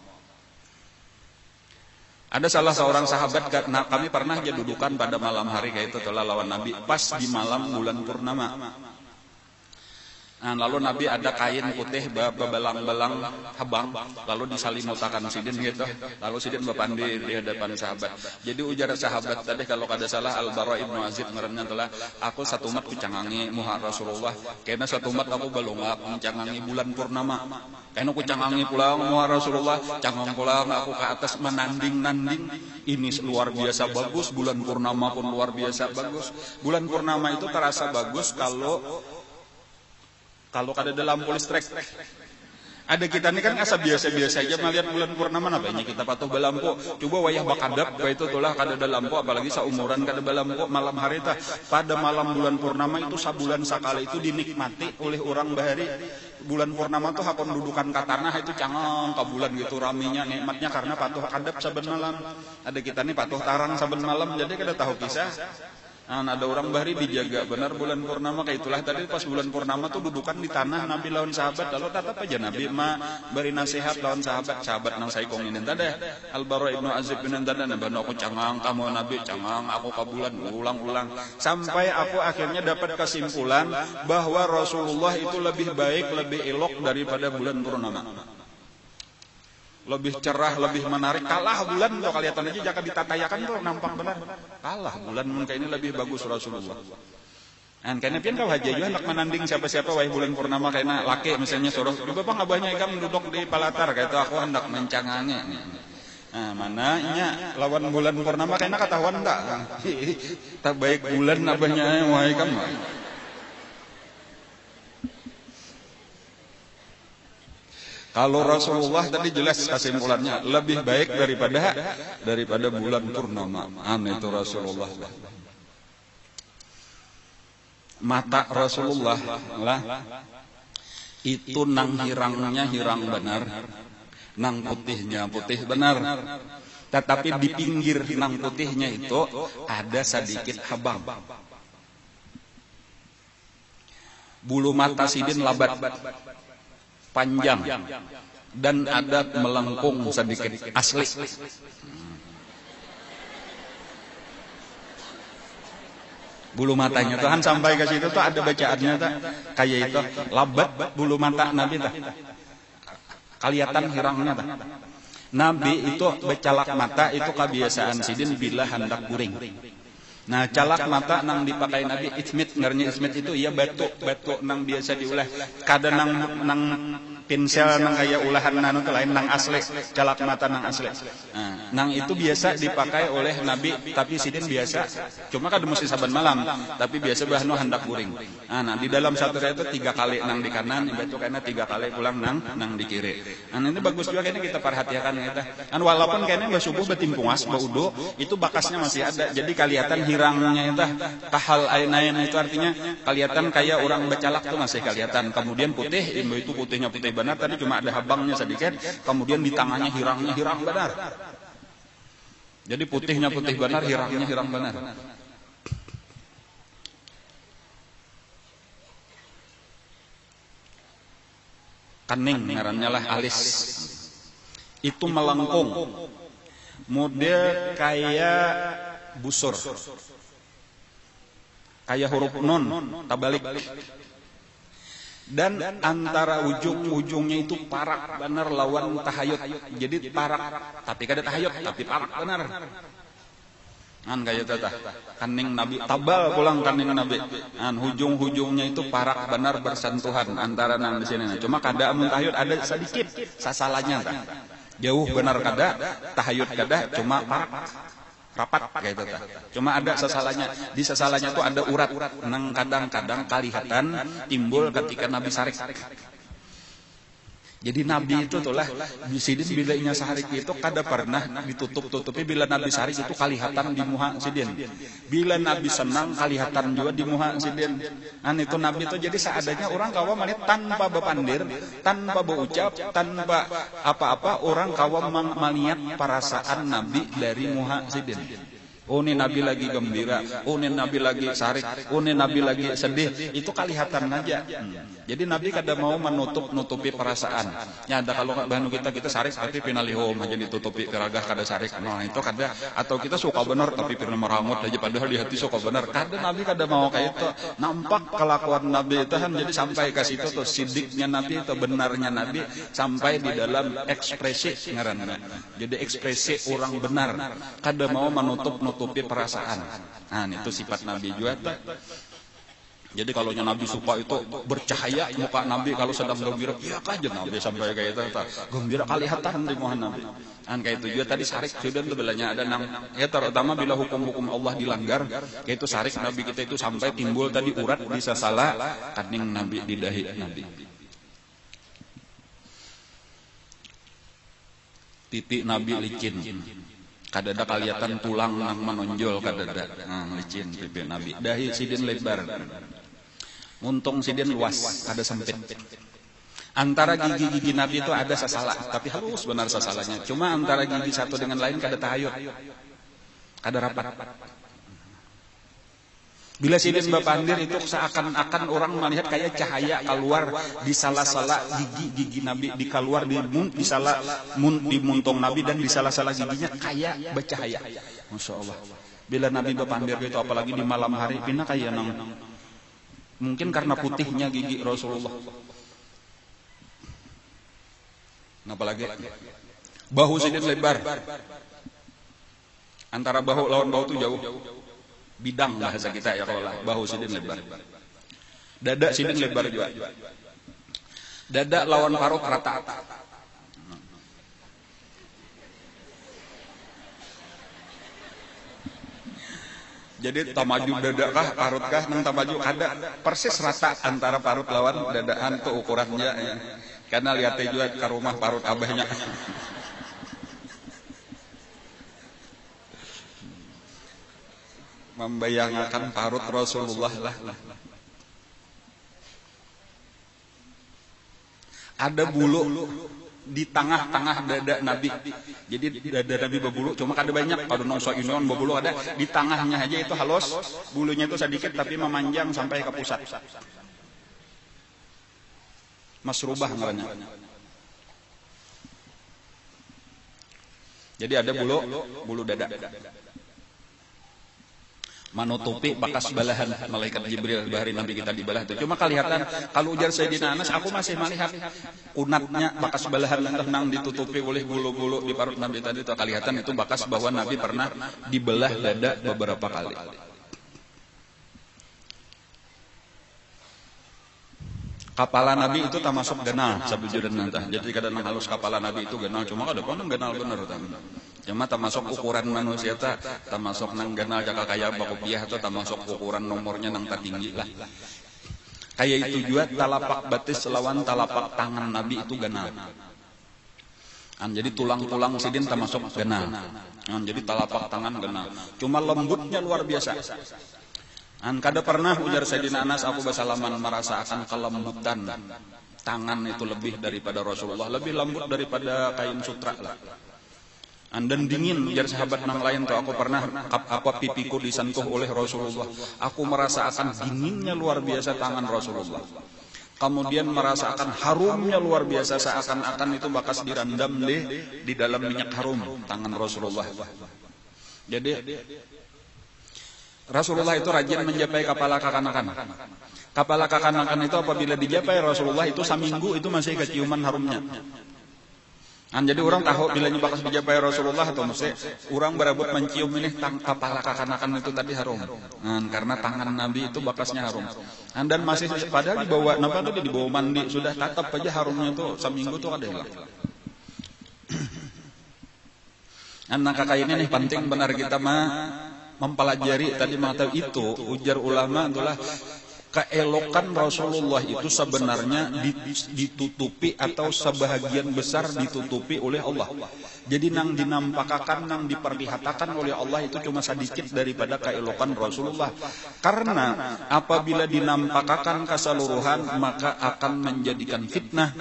Ada salah seorang sahabat, nah kami pernah aja dudukan pada malam hari kayak itu telah lawan Nabi pas di malam bulan purnama. Nah, lalu Nabi ada kain putih bebelang-belang habang, lalu disalimutakan sidin gitu. Lalu sidin bapandi di hadapan sahabat. Jadi ujar sahabat tadi kalau kada salah Al-Bara Ibnu Azib ngaranna telah aku satu umat kucangangi muha Rasulullah. Karena satu umat aku balungak mencangangi bulan purnama. Karena kucangangi pulang muha Rasulullah, cangang pulang aku ke atas menanding-nanding. Ini luar biasa bagus, bulan purnama pun luar biasa bagus. Bulan purnama itu terasa bagus kalau kada ada lampu listrik. Ada kita ini kan asa biasa-biasa aja melihat bulan purnama apa ini kita patuh belampu. Coba wayah bakadap itu tulah kada ada lampu, apalagi saumuran kada belampu malam hari tah. Pada malam bulan purnama itu sabulan sakali itu dinikmati oleh orang bahari. Bulan purnama tuh hakon dudukan ka tanah itu cangang ka bulan gitu raminya nikmatnya karena patuh kadap saben malam. Ada kita nih patuh tarang saben malam jadi kada tahu kisah. Ada orang bahari dijaga benar bulan purnama kayak itulah tadi pas bulan purnama tuh dudukan di tanah Nabi lawan sahabat lalu tetap aja Nabi beri nasihat lawan sahabat nang saikong ini tadi Al-Bara Ibnu Azib bin tadi nabi aku cangang kamu Nabi cangang aku ka bulan ulang-ulang sampai aku akhirnya dapat kesimpulan bahwa Rasulullah itu lebih baik lebih elok daripada bulan purnama. Lebih cerah, lebih menarik. Kalah bulan tuh kelihatan aja jika ditatayakan tuh nampak benar. Kalah bulan mun ini lebih bagus Rasulullah. Karena pian kau haji juga hendak menanding siapa-siapa wahai bulan purnama karena laki misalnya suruh coba bang abahnya ikam duduk di palatar kayak itu aku hendak mencangannya. Nah, mananya lawan bulan purnama karena ketahuan enggak. Tak baik bulan abahnya wahai kamu. Kalau Rasulullah tadi jelas kesimpulannya lebih baik daripada bulan purnama. Itu Rasulullah. Mata Rasulullah lah itu nang hirangnya hirang benar. nang putihnya putih benar. Tetapi di pinggir nang putihnya itu ada sedikit habang. Bulu mata sidin labat panjang dan ada melengkung sedikit asli. Bulu matanya Tuhan sampai ke situ tuh ada bacaannya tuh kayak itu labat bulu mata Nabi tuh. Kelihatan hirangnya tuh. Nabi itu becalak mata itu kebiasaan sidin bila hendak guring. Nah, calak mata nang dipakai Nabi ismit, ngarnya ismit itu iya batu nang biasa diulah. Kada nang pinsel nang kayak ulahan nanu tuh lain nang asli, calak mata nang asli. Nah, nang itu biasa dipakai oleh Nabi, tapi sidin biasa cuma kada mesti saban malam, tapi biasa bahnu hendak guring. Nah, di dalam satu itu 3 kali nang di kanan, itu kayaknya 3 kali pulang nang di kiri. Nah, ini bagus juga kayaknya kita perhatikan kita. Kan walaupun kayaknya subuh betimpungas, baudo itu bakasnya masih ada. Jadi kelihatan hirangnya itu kahal ainain itu artinya kelihatan kayak orang becalak tuh masih kelihatan. Kemudian putih, itu putihnya putih benar, tadi cuma ada habangnya sedikit. Kemudian di tangannya hirangnya hirang benar. Jadi putihnya putih benar, hirangnya hirang benar. Kening ngarannya lah alis. Itu melengkung. Model kayak busur. Kayak huruf nun, tabalik. Dan antara ujung-ujungnya itu parak benar lawan tahayut. Jadi parak, tapi kada tahayut, tapi parak benar. Kan kayak tata. Kening Nabi tabal pulang kening Nabi. Kan hujung-hujungnya itu parak benar bersentuhan antara nang di sini. Cuma kada amun tahayut ada sedikit sasalanya tah. Jauh benar kada, tahayut kada, cuma parak rapat kayak itu tah. Cuma ada sasalanya. Di sasalanya tuh ada urat nang kadang-kadang kalihatan timbul ketika Nabi sarik. Jadi Nabi itu tuh lah sidin bila inya sarik itu kada pernah ditutup-tutupi. Bila Nabi sarik itu kalihatan di muha sidin. Bila Nabi senang kalihatan juga di muha sidin. An itu Nabi itu jadi seadanya orang kawa melihat tanpa bepandir, tanpa berucap, tanpa apa-apa orang kawa melihat perasaan Nabi dari muha sidin. Oh ini Nabi lagi gembira, oh ini Nabi lagi sarik, oh ini Nabi lagi sedih, itu kelihatan aja. Jadi Nabi kada mau menutupi perasaan. Ya ada kalau bahanu kita sarik tapi pinalihom aja ditutupi keragah kada sarik. Nah itu kada, atau kita suka benar tapi pina merangut aja padahal di hati suka benar. Kada Nabi kada mau kayak itu. Nampak kelakuan Nabi itu kan jadi sampai ke situ tuh sidiknya Nabi itu benarnya Nabi sampai di dalam ekspresi ngaranna. Jadi ekspresi orang benar. Kada mau menutupi perasaan. Nah, itu sifat Nabi juga. Jadi kalau Nabi suka itu bercahaya muka Nabi kalau sedang gembira, ya kajen Nabi sampai kayak itu. Gembira kelihatan di muka Nabi. Kan kayak itu juga tadi sarik sudah belanya ada nang ya terutama bila hukum-hukum Allah dilanggar, kayak itu sarik Nabi kita itu sampai timbul tadi urat bisa salah kening Nabi di dahi Nabi. Pipi Nabi licin. Kadada kelihatan tulang nang menonjol kadada licin pipi Nabi. Dahi sidin lebar. Muntung sidin luas, kada sempit. Antara gigi-gigi Nabi itu ada sasalah, tapi halus benar sasalahnya. Cuma antara gigi satu dengan lain kada tahayut. Kada rapat. Bila sidin bapandir itu seakan-akan orang melihat kayak cahaya keluar di salah-salah gigi Nabi, di keluar di muntung Nabi dan di salah-salah giginya kayak bercahaya. Masya Allah. Bila Nabi bapandir itu apalagi di malam hari, pina kayak nang mungkin karena putihnya gigi Rasulullah. Apalagi bahu sidin lebar. Antara bahu lawan bahu itu jauh. Bidang bahasa kita ya kalau bahu sidin lebar. Dada sidin lebar juga. Dada lawan parut rata. Jadi tamaju dada kah, parut kah, nang tamaju kada persis rata antara parut lawan dadaan tuh ukurannya. Ya. Karena lihatnya juga ke rumah parut abahnya. Membayangkan parut Rasulullah lah. Ada bulu di tengah-tengah dada Nabi. Jadi dada Nabi berbulu, cuma kada banyak. Kalau nongso inion berbulu ada di tengahnya aja itu halus, bulunya itu sedikit tapi memanjang sampai ke pusat. Masrubah namanya. Jadi ada bulu dada. Menutupi bekas balahan malaikat Jibril bahari Nabi kita dibalah itu. Cuma kelihatan kalau ujar Sayyidina Anas, aku masih melihat kunatnya bekas balahan yang tenang ditutupi oleh bulu-bulu di parut Nabi tadi itu. Kelihatan itu bekas bahwa Nabi pernah dibelah dada beberapa kali. Kepala Nabi itu termasuk genal sabujurna tah. Jadi kadang halus kepala Nabi itu genal, cuma kada pun genal bener tah. Cuma termasuk ukuran manusia tah, termasuk nang genal jaka kaya bakopiah atau termasuk ukuran nomornya nang tinggi lah. Kayak itu juga telapak betis lawan telapak tangan Nabi itu genal. Jadi tulang-tulang sidin termasuk genal. Jadi telapak tangan genal. Cuma lembutnya luar biasa. Kada pernah ujar Sayyidina Anas, aku bersalaman merasakan kelembutan tangan itu lebih daripada Rasulullah, lebih lembut daripada kain sutra lah. Dan dingin ujar sahabat nang lain tuh, aku pernah apa pipiku disentuh oleh Rasulullah, aku merasakan dinginnya luar biasa tangan Rasulullah. Kemudian merasakan harumnya luar biasa, seakan-akan itu bekas direndam di dalam minyak harum tangan Rasulullah. Jadi Rasulullah itu rajin menjapai kepala kekanakan. Kepala kekanakan itu apabila dijapai Rasulullah itu seminggu itu masih keciuman harumnya. Jadi orang tahu bila bakas dijapai Rasulullah atau mesti orang berebut mencium ini kepala kekanakan itu tadi harum. Karena tangan Nabi itu bakasnya harum. Dan masih padahal dibawa, napa tuh dibawa mandi sudah tatap aja harumnya tuh seminggu tuh ada hilang. Anak kakak ini nih penting benar kita mempelajari tadi mata itu. Ujar ulama itulah keelokan Rasulullah itu sebenarnya ditutupi atau sebahagian besar ditutupi oleh Allah. Jadi nang dinampakakan, nang diperlihatkan oleh Allah itu cuma sedikit daripada keelokan Rasulullah. Karena apabila dinampakakan keseluruhan maka akan menjadikan fitnah.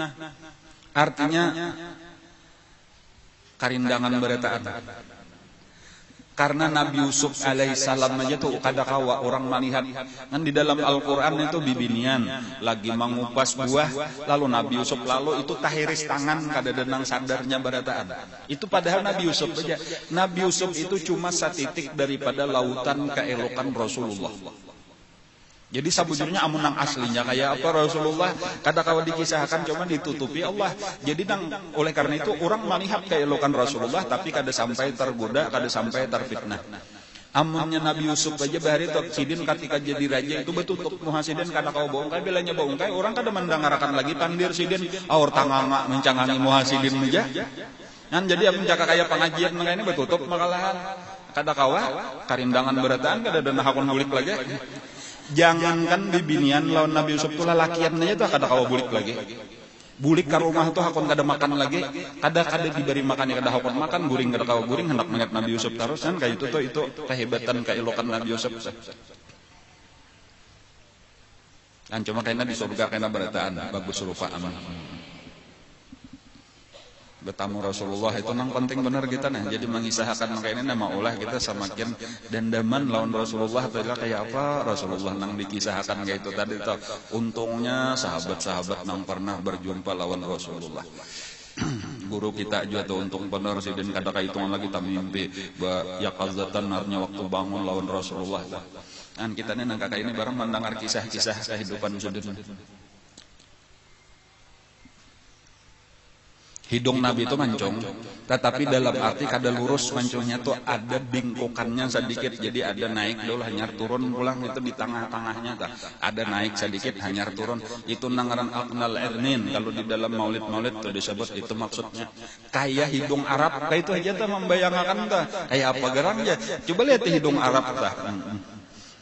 Artinya karindangan beretaan. Karena Nabi Yusuf alaihissalam aja tuh kadakawa orang melihat kan di dalam Al-Quran itu bibinian lagi mengupas buah, lalu Nabi Yusuf lalu itu tahiris tangan kada denang sadarnya berataan. Itu padahal Nabi Yusuf aja. Nabi Yusuf itu cuma satitik daripada lautan keelokan Rasulullah. Jadi sabujurnya amunang aslinya kayak apa Rasulullah kadakawa dikisahkan cuma ditutupi Allah. Jadi oleh karena itu orang melihat keelokan Rasulullah tapi kada sampai tergoda, kada sampai terfitnah. Amunnya Nabi Yusuf aja bahari tok sidin ketika jadi raja itu betutup muhasidin kadakawa bongkai bilanya bongkai orang kada mendengarkan lagi pandir sidin aur tanganga mencangangi muhasidin aja. Jadi amun jaka kaya pengajian ini betutup makalahan kadakawa karindangan berataan kada ada hakun bulik lagi. Jangankan bibinian lawan Nabi Yusuf tuh lalakian aja tuh kada kawa bulik lagi. Bulik ke rumah tuh hakon kada makan lagi, kada diberi makan kada hakon makan, guring kada kawa guring hendak melihat Nabi Yusuf terus kan kayak itu tuh itu kehebatan keelokan Nabi Yusuf. Dan cuma kayaknya di surga kayaknya berataan bagus rupa aman. Bertamu Rasulullah itu nang penting benar kita nah. Jadi mengisahkan makanya ini nama ulah kita semakin dendaman lawan Rasulullah adalah kayak apa Rasulullah nang dikisahkan kayak itu tadi tuh. Untungnya sahabat-sahabat nang pernah berjumpa lawan Rasulullah. Guru kita juga tuh untung benar sih dan kada kahitungan lagi tak mimpi ya qazatan artinya waktu bangun lawan Rasulullah. Dan kita nih nang kakak ini bareng mendengar kisah-kisah kehidupan sudut. Hidung Nabi itu mancung, tetapi dalam arti kada lurus mancungnya tuh ada bingkokannya sedikit, jadi ada naik dulu hanyar turun pulang itu di tengah-tengahnya tak ada naik sedikit hanyar turun itu nangaran aqnal irnin kalau di dalam maulid tuh disebut itu maksudnya kayak hidung Arab kayak itu aja tuh membayangkan tuh kayak apa gerangnya coba lihat hidung Arab tuh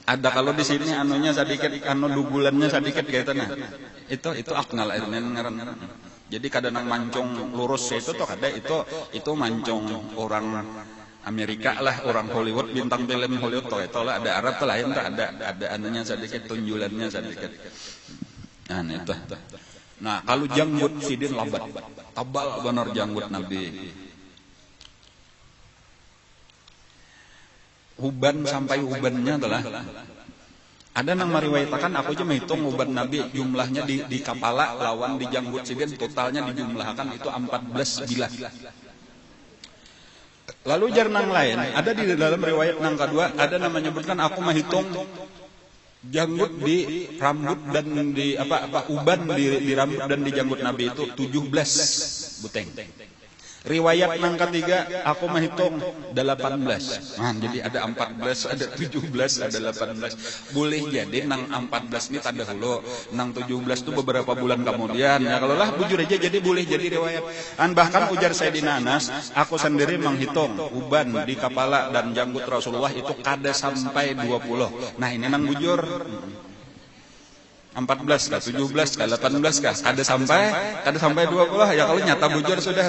ada kalau di sini anunya sedikit anu dugulannya sedikit kayak itu aqnal irnin ngaran. Jadi kadang mancung lurus itu tuh ada itu mancung orang Amerika lah, orang Hollywood, bintang film Hollywood tuh itu lah ada Arab tuh lain tuh ada anunya sedikit tunjulannya sedikit. Nah itu. Nah, kalau janggut sidin labat, tabal benar janggut Nabi. Uban sampai ubannya adalah ada nang meriwayatakan aku aja menghitung uban Nabi jumlahnya di kepala lawan di janggut sidin totalnya dijumlahkan itu 14 bilah. Lalu jar nang lain ada di dalam riwayat nang kedua ada namanya menyebutkan aku menghitung janggut di rambut dan di uban di rambut dan di janggut Nabi itu 17 buteng. Riwayat nang ketiga aku menghitung 18. Nah, jadi ada 14, ada 17, ada 18. Boleh jadi nang 14 ini tanda hulu, nang 17 itu beberapa bulan kemudian. Ya kalau lah bujur aja jadi boleh jadi riwayat. Bahkan ujar Sayyidina Anas, aku sendiri menghitung uban di kepala dan janggut Rasulullah itu kada sampai 20. Nah, ini nang bujur 14 kah, 17 kah, 18 kah, kada sampai 20 ya kalau nyata bujur sudah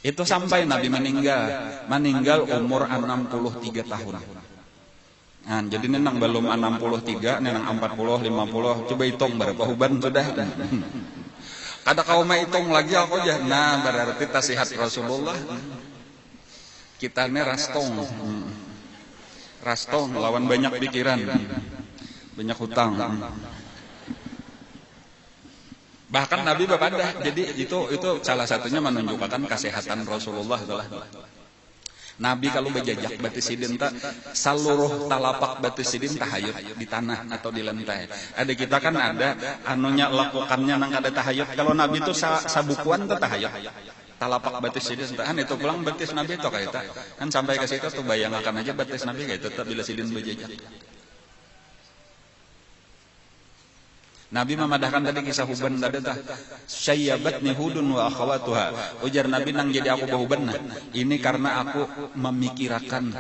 itu sampai Nabi meninggal umur 63 tahun. Nah, jadi nenang belum 63, nenang 40, 50, coba hitung berapa uban sudah. Kada kau mau hitung lagi aku aja. Nah, berarti tasihat Rasulullah kita ini rastong lawan banyak pikiran. Banyak hutang. Bahkan Nabi bepadah. Jadi itu salah satunya menunjukkan kesehatan Rasulullah adalah Nabi kalau berjajak batu sidin seluruh talapak batu sidin tahayut di tanah atau di lantai. Ada kita kan ada anunya lakukannya nang kada tahayut. Kalau Nabi itu sabukuan tahayut. Talapak batis sidin tahan itu pulang batis Nabi itu kayak kan sampai ke situ tuh bayangkan aja batis Nabi kayak tetap bila sidin berjajak. Nabi memadahkan tadi kisah Huban tadi tah syayyabatni Hudun wa akhawatuha. Ujar Nabi nang jadi aku bahuban ini karena aku memikirkan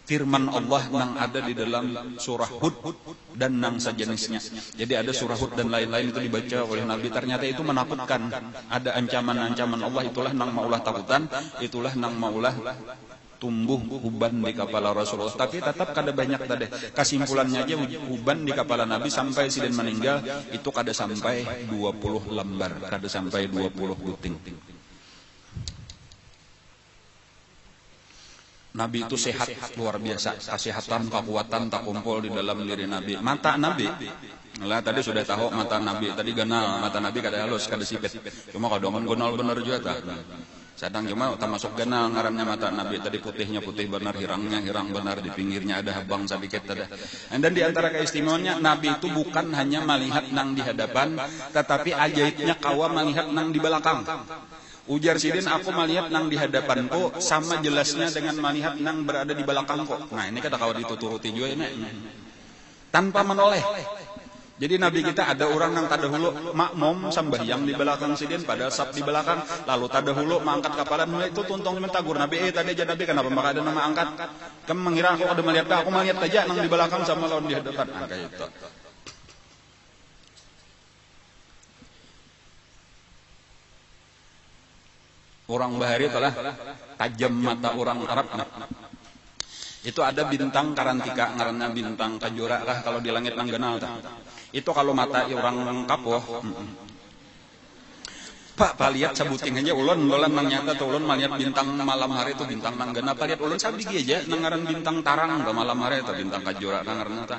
firman Allah nang ada di dalam surah Hud dan nang sejenisnya. Jadi ada surah Hud dan lain-lain itu dibaca oleh Nabi. Ternyata itu menakutkan. Ada ancaman-ancaman Allah, itulah nang maulah takutan, itulah nang maulah tumbuh uban di kepala Rasulullah. Tapi tetap kada banyak tadi. Kesimpulannya aja uban di kepala Nabi sampai sidin meninggal itu kada sampai 20 lembar, kada sampai 20 buting. Nabi itu sehat luar biasa, kesehatan, kekuatan tak kumpul di dalam diri Nabi. Mata Nabi, lah tadi sudah tahu mata Nabi, tadi ganal, mata Nabi kada halus, kada sipit. Cuma kadongan gonal bener juga tak. Sadang cuma termasuk ganal ngarannya mata Nabi, tadi putihnya putih benar, hirangnya hirang benar, di pinggirnya ada habang sedikit ada. Dan di antara keistimewaannya Nabi itu bukan hanya melihat nang di hadapan, tetapi ajaibnya kawa melihat nang di belakang. Ujar sidin aku melihat nang di hadapanku sama jelasnya dengan melihat nang berada di belakangku. Nah ini kata kawan dituturuti juga ini. Tanpa menoleh. Jadi Nabi kita ada orang yang tadahulu makmum sambahyang di belakang sidin pada sab di belakang. Lalu tadahulu mengangkat kepala itu tuntung mentagur Nabi tadi aja Nabi kenapa maka ada nama angkat. Kamu mengira aku ada melihat aku melihat aja nang di belakang sama lawan di hadapan. Nah, kayak itu. Orang Bahari adalah tajam mata orang Arab. Itu ada bintang karantika, ngarannya bintang kajura kah kalau di langit nang ganal. Itu kalau mata orang kapoh. Pak lihat sabuting aja ulun nang nyata tuh ulun melihat bintang malam hari itu bintang nang ganal. Lihat ulun sabigi aja nang ngaran bintang tarang ke malam hari itu bintang kajura nang ngaranna.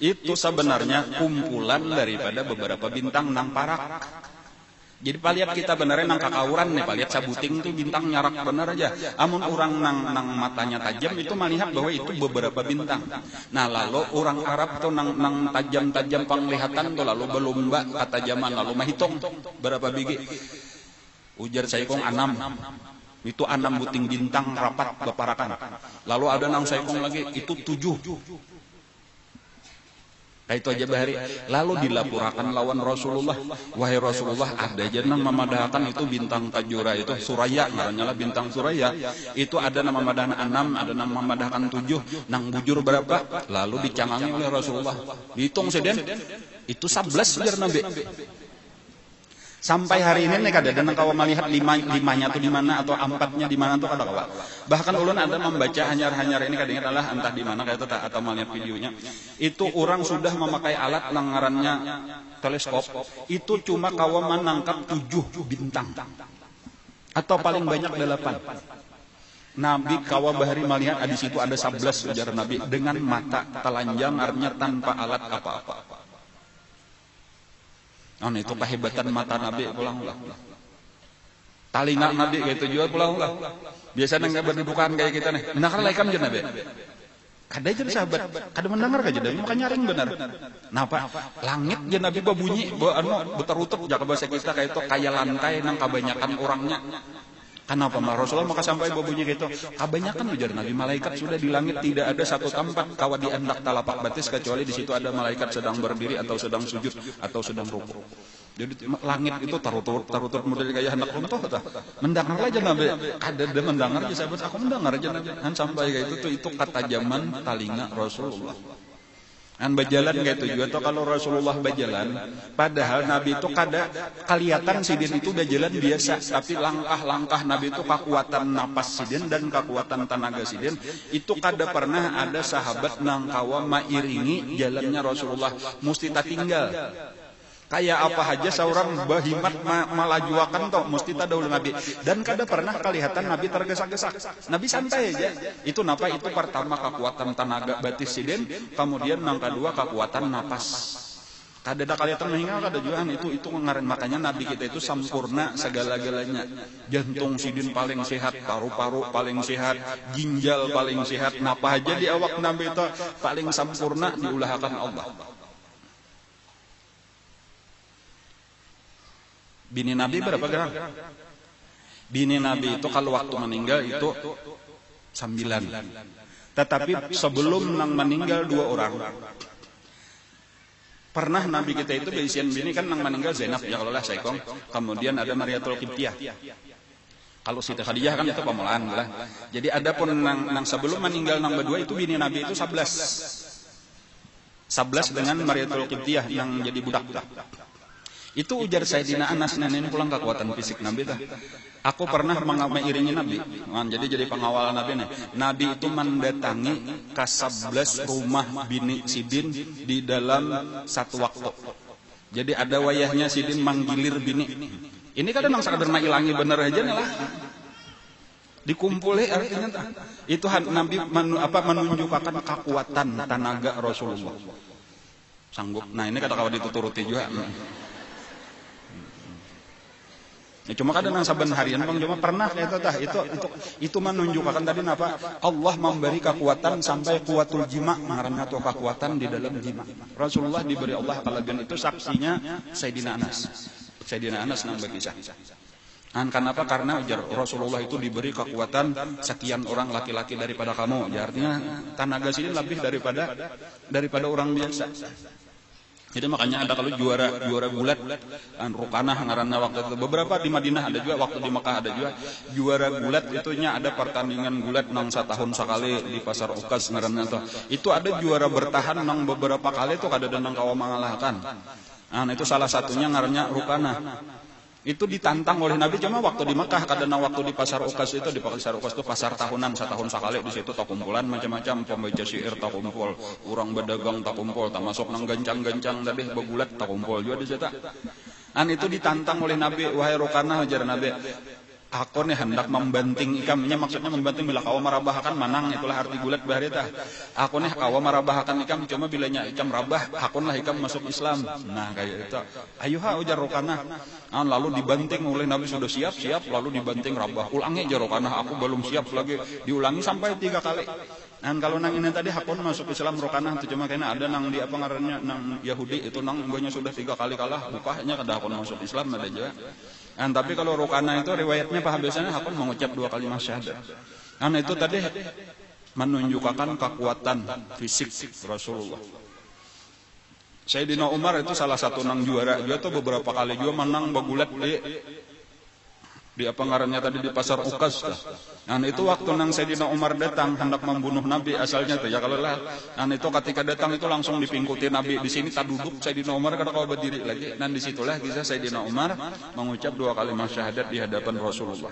Itu sebenarnya kumpulan daripada beberapa bintang nang parak. Jadi palihat kita benernya nang kakauran nih, palihat sabuting tuh bintang nyarak bener aja. Amun orang nang matanya tajam itu melihat bahwa itu beberapa bintang. Nah lalu orang Arab tuh nang tajam-tajam penglihatan tuh lalu berlomba katajaman lalu menghitung berapa biji. Ujar Saikong 6. Itu 6 buting bintang rapat beparakan. Lalu ada nang Saikong lagi itu 7. Itu aja bahari. Lalu dilaporkan lawan Rasulullah. Wahai Rasulullah, ada aja nang memadahkan itu bintang Tajura itu Suraya, ngarannya bintang Suraya. Itu ada nama memadahkan 6, ada nama memadahkan 7, nang bujur berapa? Lalu dicangangi oleh Rasulullah. Dihitung sedem. Itu 11 biar Nabi. Sampai hari ini nih kada dan kawa melihat limanya tuh di mana atau empatnya di mana tuh kada kawa. Bahkan ulun ada membaca hanyar-hanyar ini kadang adalah entah di mana kayak itu atau melihat videonya. Itu orang sudah memakai alat ngarannya teleskop. Itu cuma kawa menangkap 7 bintang. Atau paling banyak 8. Nabi kawa bahari melihat di situ ada 11 ujar Nabi dengan mata telanjang artinya tanpa alat apa-apa. Oh, itu kehebatan mata Nabi pulang-ulang. Talinga Nabi kayak itu juga pulang-ulang. Biasanya enggak berdudukan kayak kita nih. Mendengar laikam je Nabi. Kada aja sahabat, kada mendengar aja Nabi makanya nyaring benar. Napa? Langit je Nabi babunyi, beterutup jaga bahasa kita kayak itu kayak lantai nang kebanyakan orangnya. Kenapa Rasulullah maka sampai babunyi gitu? Kebanyakan ujar Nabi malaikat sudah di langit tidak ada satu tempat kawa di andak talapak batis kecuali di situ ada malaikat sedang berdiri atau sedang sujud atau sedang rukuk. Jadi langit itu tarutur model kayak hendak runtuh tah. Mendengar aja Nabi. Kada mendengar aja sahabat aku mendengar aja Nabi. Kan sampai kayak itu kata zaman talinga Rasulullah. An berjalan kayak itu juga. Atau kalau Rasulullah berjalan, padahal Nabi itu kada kelihatan sidin itu udah jalan biasa, tapi langkah-langkah Nabi itu kekuatan napas sidin dan kekuatan tenaga sidin itu kada pernah ada sahabat nang kawa mairingi jalannya Rasulullah, mesti tinggal. Kayak apa aja seorang bahimat malajuakan toh mesti tadahulu Nabi dan kada pernah kelihatan Nabi tergesa-gesa. Nabi santai aja. Itu napa? Itu pertama kekuatan tenaga batis sidin, kemudian yang kedua kekuatan napas. Kada ada kelihatan meninggal kada juga itu ngaren makanya Nabi kita itu sempurna segala-galanya. Jantung sidin paling sehat, paru-paru paling sehat, ginjal paling sehat, napa aja di awak Nabi itu paling sempurna diulahkan Allah. Bini Nabi berapa gram? Bini Nabi itu kalau waktu meninggal itu 9. Tetapi sebelum nang meninggal 2 orang. Pernah Nabi kita itu beisian bini kan nang meninggal Zainab ya kalau lah Saikong. Kemudian ada Mariatul Qibtiyah. Kalau Siti Khadijah kan itu pemulaan lah. Jadi ada pun nang sebelum meninggal nang berdua itu bini Nabi itu 11 dengan Mariatul Qibtiyah yang jadi budak. Itu ujar Sayyidina Anas, ini pulang kekuatan fisik Nabi dah. Aku pernah mengiringi Nabi. Jadi pengawal Nabi nih. Nabi itu mendatangi ke 11 rumah bini sidin di dalam satu waktu. Jadi ada wayahnya sidin manggilir bini. Ini kadang sekadar ilangi bener aja nih lah. Dikumpulnya artinya itu Nabi menunjukkan kekuatan tenaga Rasulullah. Sanggup. Nah ini kata-kata dituturuti juga. Ya, cuma kadang saban harian Bang cuma pernah itu menunjukkan tadi apa Allah memberi kekuatan sampai kuatul jima ngaranna tuh kekuatan di dalam jima. Rasulullah diberi Allah kelebihan itu saksinya Sayyidina Anas nang berkisah. Kenapa? Karena ujar Rasulullah itu diberi kekuatan sekian orang laki-laki daripada kamu. Ya, artinya tenaga sini lebih daripada orang biasa. Jadi makanya ada kalau juara gulat Rukanah ngaranna waktu itu beberapa di Madinah ada juga, waktu di Mekah ada juga juara gulat itunya ada pertandingan gulat nang setahun sekali di pasar Ukas ngaranna itu ada juara bertahan nang beberapa kali itu kada nang kawa mengalahkan. Nah itu salah satunya ngarannya Rukanah. Itu ditantang oleh Nabi cuma waktu di Mekah kadang waktu di pasar Ukas itu di pasar Ukas itu pasar tahunan setahun sekali di situ tak kumpulan macam-macam pembaca syair tak kumpul, orang berdagang tak kumpul, termasuk nang gancang-gancang tadi begulat tak kumpul juga di situ. Itu ditantang oleh Nabi, wahai Rukanah ajar Nabi. Aku nih hendak membanting ikamnya, maksudnya membanting bila kawa marabahakan manang, itulah arti gulat bahari tah. Aku nih kawa marabahakan ikam cuma bilanya ikam rabah, hakunlah ikam masuk Islam. Nah kayak itu. Ayuha ujar Rukanah. Lalu dibanting oleh Nabi sudah siap lalu dibanting rabah. Ulangi aja Rukanah, aku belum siap lagi. Diulangi sampai 3 kali. Dan kalau nang ini tadi hakun masuk Islam Rukanah itu cuma kayaknya ada nang di apa ngarannya nang Yahudi itu nang banyak sudah 3 kali kalah bukanya kada hakun masuk Islam ada juga. Tapi kalau Rukanah itu riwayatnya biasanya hakun mengucap 2 kalimat syahadat. Itu tadi menunjukkan kekuatan fisik Rasulullah. Sayyidina Umar itu salah satu nang juara. Dia tuh beberapa kali juga menang begulat di di apa ngarannya tadi di pasar Ukas. Nah itu waktu nang Sayyidina Umar datang hendak membunuh Nabi asalnya tuh ya kalau lah. Nah itu ketika datang itu langsung dipingkuti Nabi. Di sini tak duduk Sayyidina Umar kada kau berdiri lagi. Dan disitulah kisah Sayyidina Umar mengucap 2 kalimat syahadat di hadapan Rasulullah.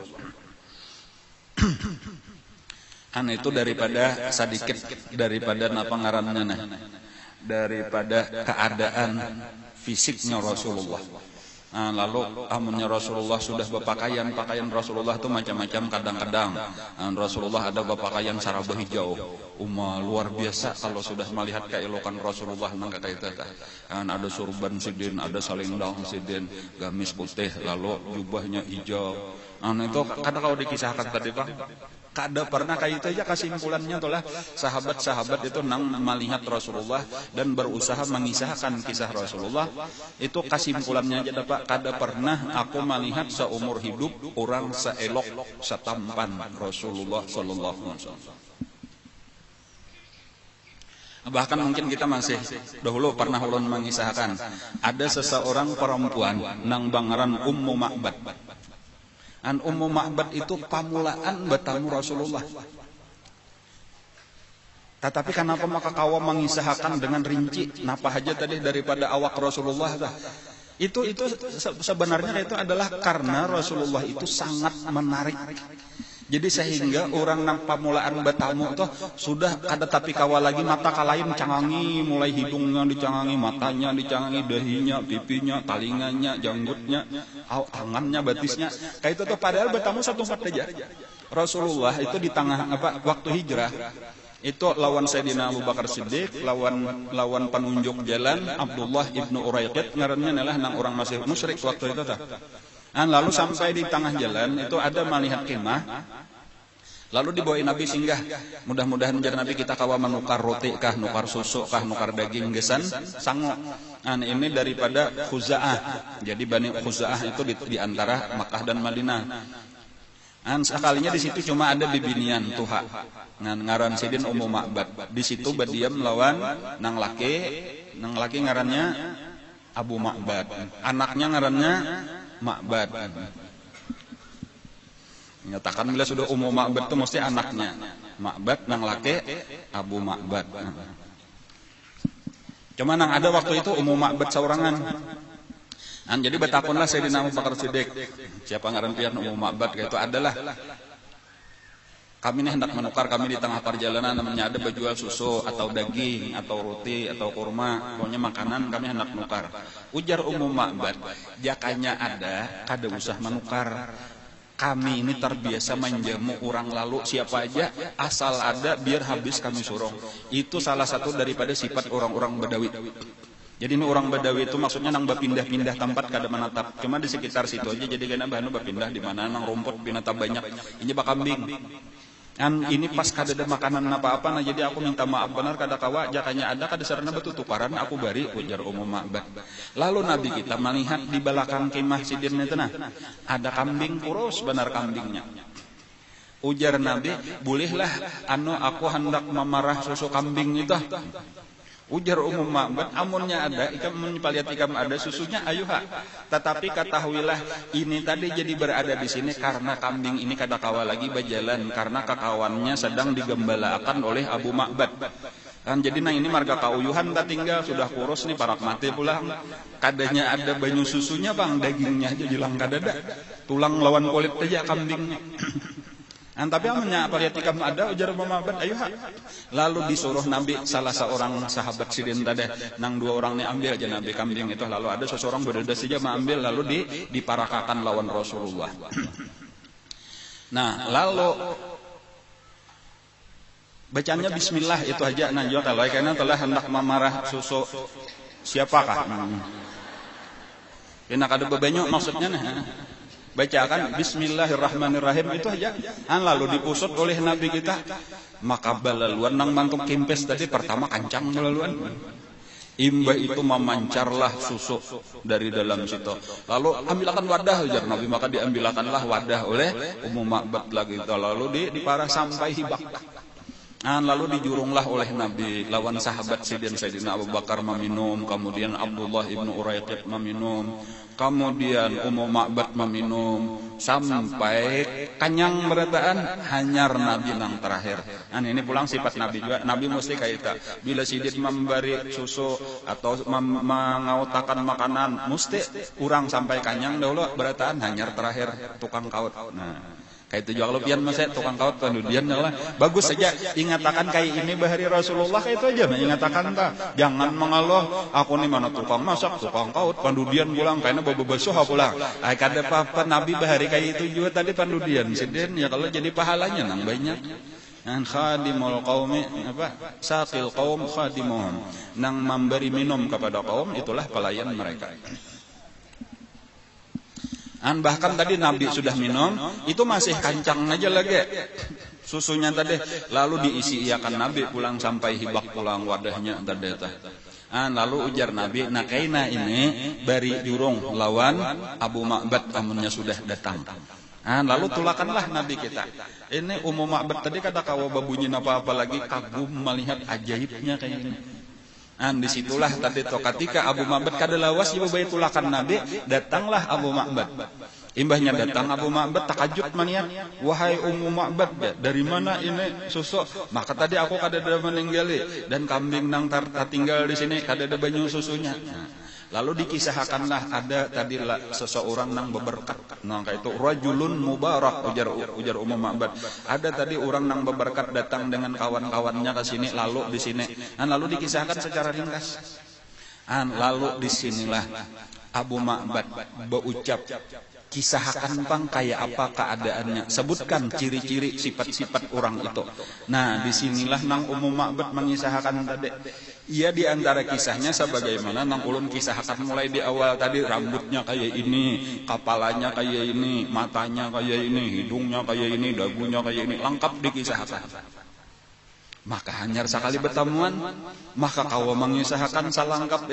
Itu daripada sedikit daripada napa ngarannya nah, daripada keadaan fisiknya Rasulullah. Nah, lalu amunnya Rasulullah sudah berpakaian, pakaian Rasulullah itu macam-macam kadang-kadang. Rasulullah ada berpakaian sarabah hijau. Luar biasa kalau sudah melihat keelokan Rasulullah nang kata itu. Ada surban sidin, ada salindang sidin, gamis putih, lalu jubahnya hijau. Itu kadang kalau dikisahkan tadi Bang, kada pernah kayak itu aja kesimpulannya itulah sahabat-sahabat itu nang melihat Rasulullah dan berusaha mengisahkan kisah Rasulullah. Itu kesimpulannya aja Pak, kada pernah aku melihat seumur hidup orang seelok setampan Rasulullah sallallahu alaihi wasallam. Bahkan mungkin kita masih dahulu pernah ulun mengisahkan ada seseorang perempuan nang bangaran Ummu Ma'bad. Ummu Ma'bad itu pamulaan bertamu Rasulullah. Tetapi kenapa maka kawa mengisahkan dengan rinci napa aja tadi daripada awak Rasulullah itu sebenarnya itu adalah karena Rasulullah itu sangat menarik. Jadi sehingga orang nang pamulaan bertamu itu sudah kada tapi kawa lagi mata kalain cangangi, mulai hidungnya dicangangi, matanya dicangangi, dahinya, pipinya, talinganya, janggutnya, tangannya, batisnya. Kayak itu tuh padahal bertamu satu tempat aja. Rasulullah itu di tengah waktu hijrah itu lawan Sayyidina Abu Bakar Siddiq, lawan penunjuk jalan Abdullah ibnu Uraiqid, ngarannya adalah nang orang masih musyrik waktu itu tah. Lalu sampai di tengah jalan itu ada melihat kemah. Lalu dibawa Nabi singgah. Mudah-mudahan menjadi Nabi kita kawa menukar roti kah, nukar susu kah, nukar daging gesan, sango. Ini daripada Khuza'ah. Jadi Bani Khuza'ah itu di antara Makkah dan Madinah. Sekalinya di situ cuma ada bibinian tuha. Ngaran sidin Ummu Ma'bad. Di situ berdiam lawan nang laki ngarannya Abu Ma'bad. Anaknya ngarannya Ma'bad. Nyatakan bila sudah Ummu Ma'bad itu mesti anaknya. Ma'bad nang laki Abu Ma'bad. Cuma nang ada waktu itu Ummu Ma'bad saurangan. Jadi betapunlah Sayyidina Abu Bakar Siddiq. Siapa ngaran pian Ummu Ma'bad itu adalah kami ini hendak menukar, kami di tengah perjalanan namanya ada berjual susu atau daging atau roti atau kurma, pokoknya makanan kami hendak menukar. Ujar Ummu Ma'bad, jakanya ada, kada usah menukar. Kami ini terbiasa menjamu orang lalu siapa aja, asal ada biar habis kami suruh. Itu salah satu daripada sifat orang-orang Badawi. Jadi ini orang Badawi itu maksudnya nang berpindah-pindah tempat kada menatap. Cuma di sekitar situ aja jadi kena bahanu berpindah di mana nang rumput binatang banyak. Ini bak kambing. Ini pas kada ada makanan apa-apa, nah jadi aku minta maaf benar kada kawa, jakanya ada kada sarana betul tukaran aku bari, ujar Ummu Ma'bad. Lalu Nabi kita melihat di belakang kemah sidin itu nah, ada kambing kurus benar kambingnya. Ujar Nabi, bolehlah aku hendak memarah susu kambing itu. Ujar Ummu Ma'bad, amunnya ada, ikam menyepaliat ikam ada susunya, ayuha. Tetapi ketahuilah ini tadi jadi berada di sini karena kambing ini kada kawa lagi berjalan karena kakawannya sedang digembalakan oleh Abu Ma'bad. Jadi ini marga kauyuhan tak tinggal sudah kurus nih parak mati pulang. Kadanya ada banyu susunya bang, dagingnya aja hilang kadada. Tulang lawan kulit aja kambingnya. Tapi amannya apa lihat ikam ada ujar Ummu Ma'bad ayuha. Lalu disuruh Nabi salah seorang sahabat sidin tadi nang 2 orang ni ambil aja Nabi kambing itu, lalu ada seseorang berdedas saja mengambil lalu diparakakan lawan Rasulullah. Nah lalu bacanya bismillah itu aja najwa kalau karena telah hendak memarah susu siapakah? Kena kada bebanyu maksudnya nah. Bacakan bismillahirrahmanirrahim itu aja. Lalu dipusut oleh Nabi kita. Maka balaluan nang mantuk kimpes tadi pertama kancang balaluan. Imba itu memancarlah susu dari dalam situ. Lalu ambilkan wadah ujar Nabi, maka diambilkanlah wadah oleh Ummu Ma'bad lagi itu. Lalu diparah sampai hibak. Lalu dijurunglah oleh Nabi lawan sahabat Sayyidina Abu Bakar meminum, kemudian Abdullah ibnu Uraiqid meminum, kemudian Ummu Ma'bad meminum, sampai kanyang berataan hanyar Nabi nang terakhir. Ini pulang sifat Nabi juga. Nabi mesti kayak bila sidin memberi susu atau mengautakan makanan, mesti urang sampai kanyang dahulu berataan hanyar terakhir tukang kaut. Kayak itu juga kalau pian masih tukang kaut kemudian lah bagus saja ingatakan kayak ini bahari Rasulullah kayak itu aja ingatakan tak jangan mengeluh aku nih mana tukang masak tukang kaut pandudian pulang karena bawa basuh pulang kada apa Nabi bahari kayak itu juga tadi pandudian sidin ya kalau jadi pahalanya nang banyak khadimul qaumi saqil qaum khadimuhum nang memberi minum kepada kaum itulah pelayan mereka. Bahkan tadi Nabi sudah minum, itu masih kancang aja lagi susunya tadi. Lalu diisi iakan Nabi pulang sampai hibak pulang wadahnya tadi. Lalu ujar Nabi, kaina ini bari jurung lawan Abu Ma'bad amunnya sudah datang. Lalu tulakanlah Nabi kita. Ini Ummu Ma'bad tadi kata kawa babunyi apa-apa lagi kagum melihat ajaibnya kayak ini. Disitulah tadi ketika Abu Ma'bad kada lawas ibu bayi tulakan Nabi, datanglah Abu Ma'bad. Imbahnya datang Abu Ma'bad takajud manian, wahai Ummu Ma'bad, dari mana ini susu? Maka tadi aku kada ada meninggali dan kambing nang tinggal di sini kada ada banyu susunya. Lalu dikisahkanlah ada tadi seseorang nang beberkat, kayak itu rajulun mubarak ujar Ummu Ma'bad. Ada tadi orang nang beberkat datang dengan kawan-kawannya ke sini lalu di sini. Lalu dikisahkan secara ringkas. Lalu disinilah Abu Ma'bad berucap kisahkan bang kayak apa keadaannya, sebutkan ciri-ciri sifat-sifat orang itu. Disinilah nang Ummu Ma'bad mengisahkan tadi. Ia di antara kisahnya sebagaimana nang ulun kisahkan mulai di awal tadi, rambutnya kayak ini, kepalanya kayak ini, matanya kayak ini, hidungnya kayak ini, dagunya kayak ini, lengkap dikisahkan. Maka hanyar sekali bertemuan, maka kau mengisahkan salangkap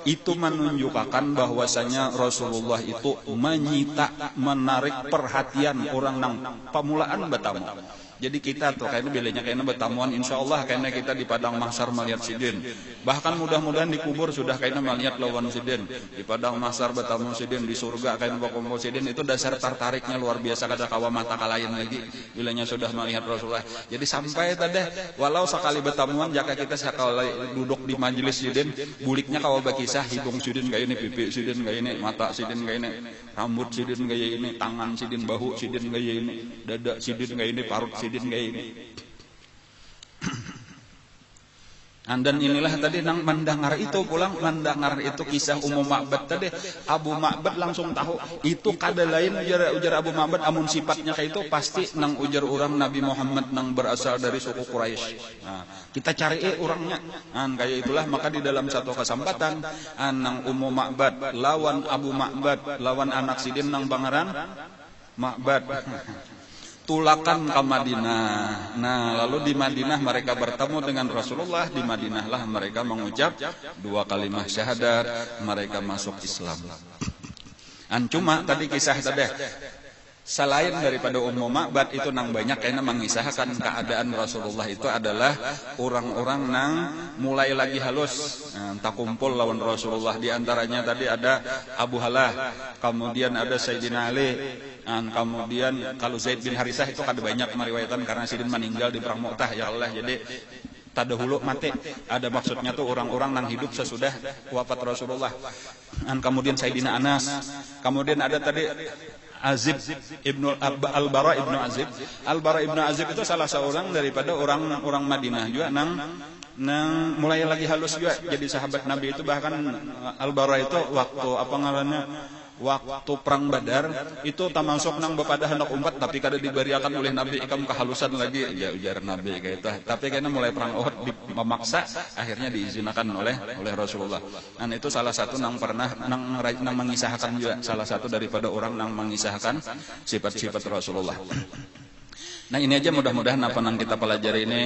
itu menunjukkan bahwasanya Rasulullah itu menyita, menarik perhatian orang nang pamulaan bertamu. Jadi kita tuh kayaknya bilanya kayaknya bertamuan insyaallah kayaknya kita di padang mahsyar melihat sidin. Bahkan mudah-mudahan di kubur sudah kayaknya melihat lawan sidin. Di padang mahsyar bertamu sidin, di surga kayaknya berkumpul sidin, itu dasar tertariknya luar biasa kada kawa mata kalayan lagi bilanya sudah melihat Rasulullah. Jadi sampai tadi walau sekali bertamuan jika kita sekali duduk di majelis sidin, buliknya kawa berkisah hidung sidin kayak ini, pipi sidin kayak ini, mata sidin kayak ini, rambut sidin kayak ini, tangan sidin, bahu sidin kayak ini, dada sidin kayak ini, parut sidin kayak ini. Dan inilah tadi nang mendengar itu pulang, mendengar itu kisah Ummu Ma'bad tadi, Abu Ma'bad langsung tahu itu kada lain ujar Abu Ma'bad amun sifatnya kayak itu pasti nang ujar orang Nabi Muhammad nang berasal dari suku Quraisy. Kita cari orangnya. Kayak itulah maka di dalam satu kesempatan nang Ummu Ma'bad lawan Abu Ma'bad lawan anak sidin nang pangaran Ma'bad tulakan ke Madinah. Lalu di Madinah mereka bertemu dengan Rasulullah. Di Madinahlah mereka mengucap 2 kalimat syahadat, mereka masuk Islam. Cuma tadi kisah tadi selain daripada Ummu Ma'bad itu nang banyak kayaknya mengisahkan keadaan Rasulullah itu adalah orang-orang nang mulai lagi halus tak kumpul lawan Rasulullah. Di antaranya tadi ada Abu Halah, kemudian ada Sayyidina Ali, kemudian kalau Zaid bin Harisah itu kada banyak meriwayatkan karena sidin meninggal di perang Mu'tah ya Allah. Jadi tadahulu mati. Ada maksudnya tuh orang-orang nang hidup sesudah wafat Rasulullah. Kemudian Sayyidina Anas, kemudian ada tadi Azib ibnu Al-Bara ibnu Azib. Al-Bara ibnu Azib itu salah seorang daripada orang Madinah juga nang mulai lagi halus juga jadi sahabat Nabi itu. Bahkan Al-Bara itu waktu perang Badar itu termasuk nang bepada hendak umpat tapi kada diberiakan oleh Nabi ikam kehalusan lagi ya ujar Nabi kayak itu. Tapi karena mulai perang Uhud memaksa akhirnya diizinkan oleh Rasulullah. Itu salah satu nang pernah nang mengisahkan juga salah satu daripada orang nang mengisahkan sifat-sifat Rasulullah. Ini aja mudah-mudahan apa nang kita pelajari ini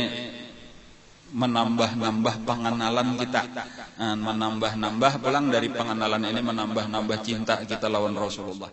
menambah-nambah pengenalan kita, menambah-nambah pulang dari pengenalan ini menambah-nambah cinta kita lawan Rasulullah.